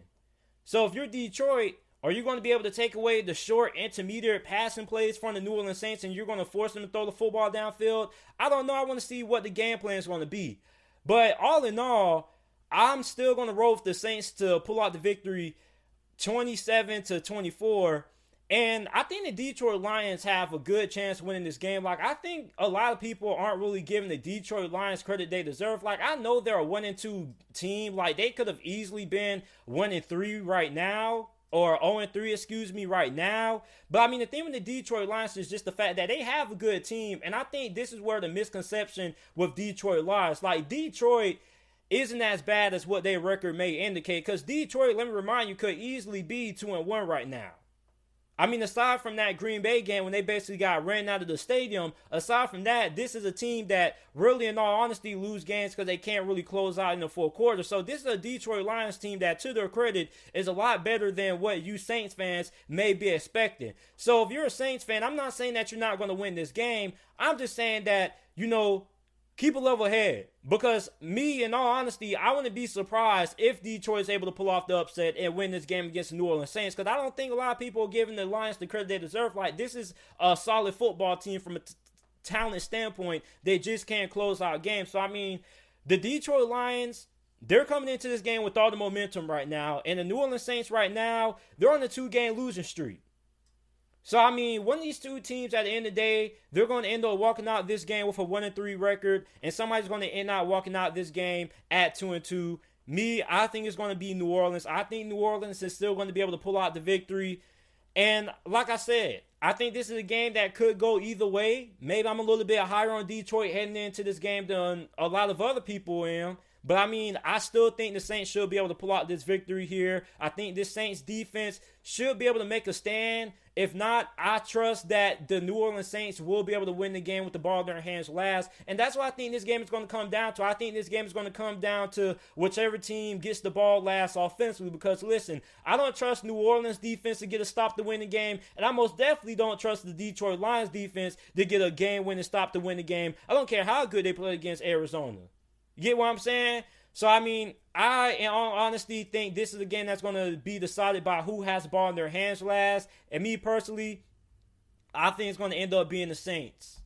So if you're Detroit, are you going to be able to take away the short, intermediate passing plays from the New Orleans Saints, and you're going to force them to throw the football downfield? I don't know. I want to see what the game plan is going to be. But all in all, I'm still going to roll with the Saints to pull out the victory 27-24. And I think the Detroit Lions have a good chance of winning this game. Like, I think a lot of people aren't really giving the Detroit Lions credit they deserve. Like, I know they're a 1-2 team. Like, they could have easily been 1-3 right now. Or 0-3, right now. But, I mean, the thing with the Detroit Lions is just the fact that they have a good team. And I think this is where the misconception with Detroit lies. Like, Detroit isn't as bad as what their record may indicate. Because Detroit, let me remind you, could easily be 2-1 right now. I mean, aside from that Green Bay game when they basically got ran out of the stadium, aside from that, this is a team that really, in all honesty, lose games because they can't really close out in the fourth quarter. So this is a Detroit Lions team that, to their credit, is a lot better than what you Saints fans may be expecting. So if you're a Saints fan, I'm not saying that you're not going to win this game. I'm just saying that, keep a level head, because me, in all honesty, I wouldn't be surprised if Detroit is able to pull off the upset and win this game against the New Orleans Saints, because I don't think a lot of people are giving the Lions the credit they deserve. Like, this is a solid football team from a talent standpoint. They just can't close out games. So, I mean, the Detroit Lions, they're coming into this game with all the momentum right now, and the New Orleans Saints right now, they're on a 2-game losing streak. So, I mean, one of these two teams, at the end of the day, they're going to end up walking out this game with a 1-3 record, and somebody's going to end up walking out this game at 2-2. Me, I think it's going to be New Orleans. I think New Orleans is still going to be able to pull out the victory. And like I said, I think this is a game that could go either way. Maybe I'm a little bit higher on Detroit heading into this game than a lot of other people am. But, I mean, I still think the Saints should be able to pull out this victory here. I think this Saints defense should be able to make a stand. If not, I trust that the New Orleans Saints will be able to win the game with the ball in their hands last. And that's what I think this game is going to come down to. I think this game is going to come down to whichever team gets the ball last offensively. Because, listen, I don't trust New Orleans defense to get a stop to win the game. And I most definitely don't trust the Detroit Lions defense to get a game-winning stop to win the game. I don't care how good they play against Arizona. You get what I'm saying? So, I mean, I, in all honesty, think this is a game that's going to be decided by who has the ball in their hands last. And me personally, I think it's going to end up being the Saints.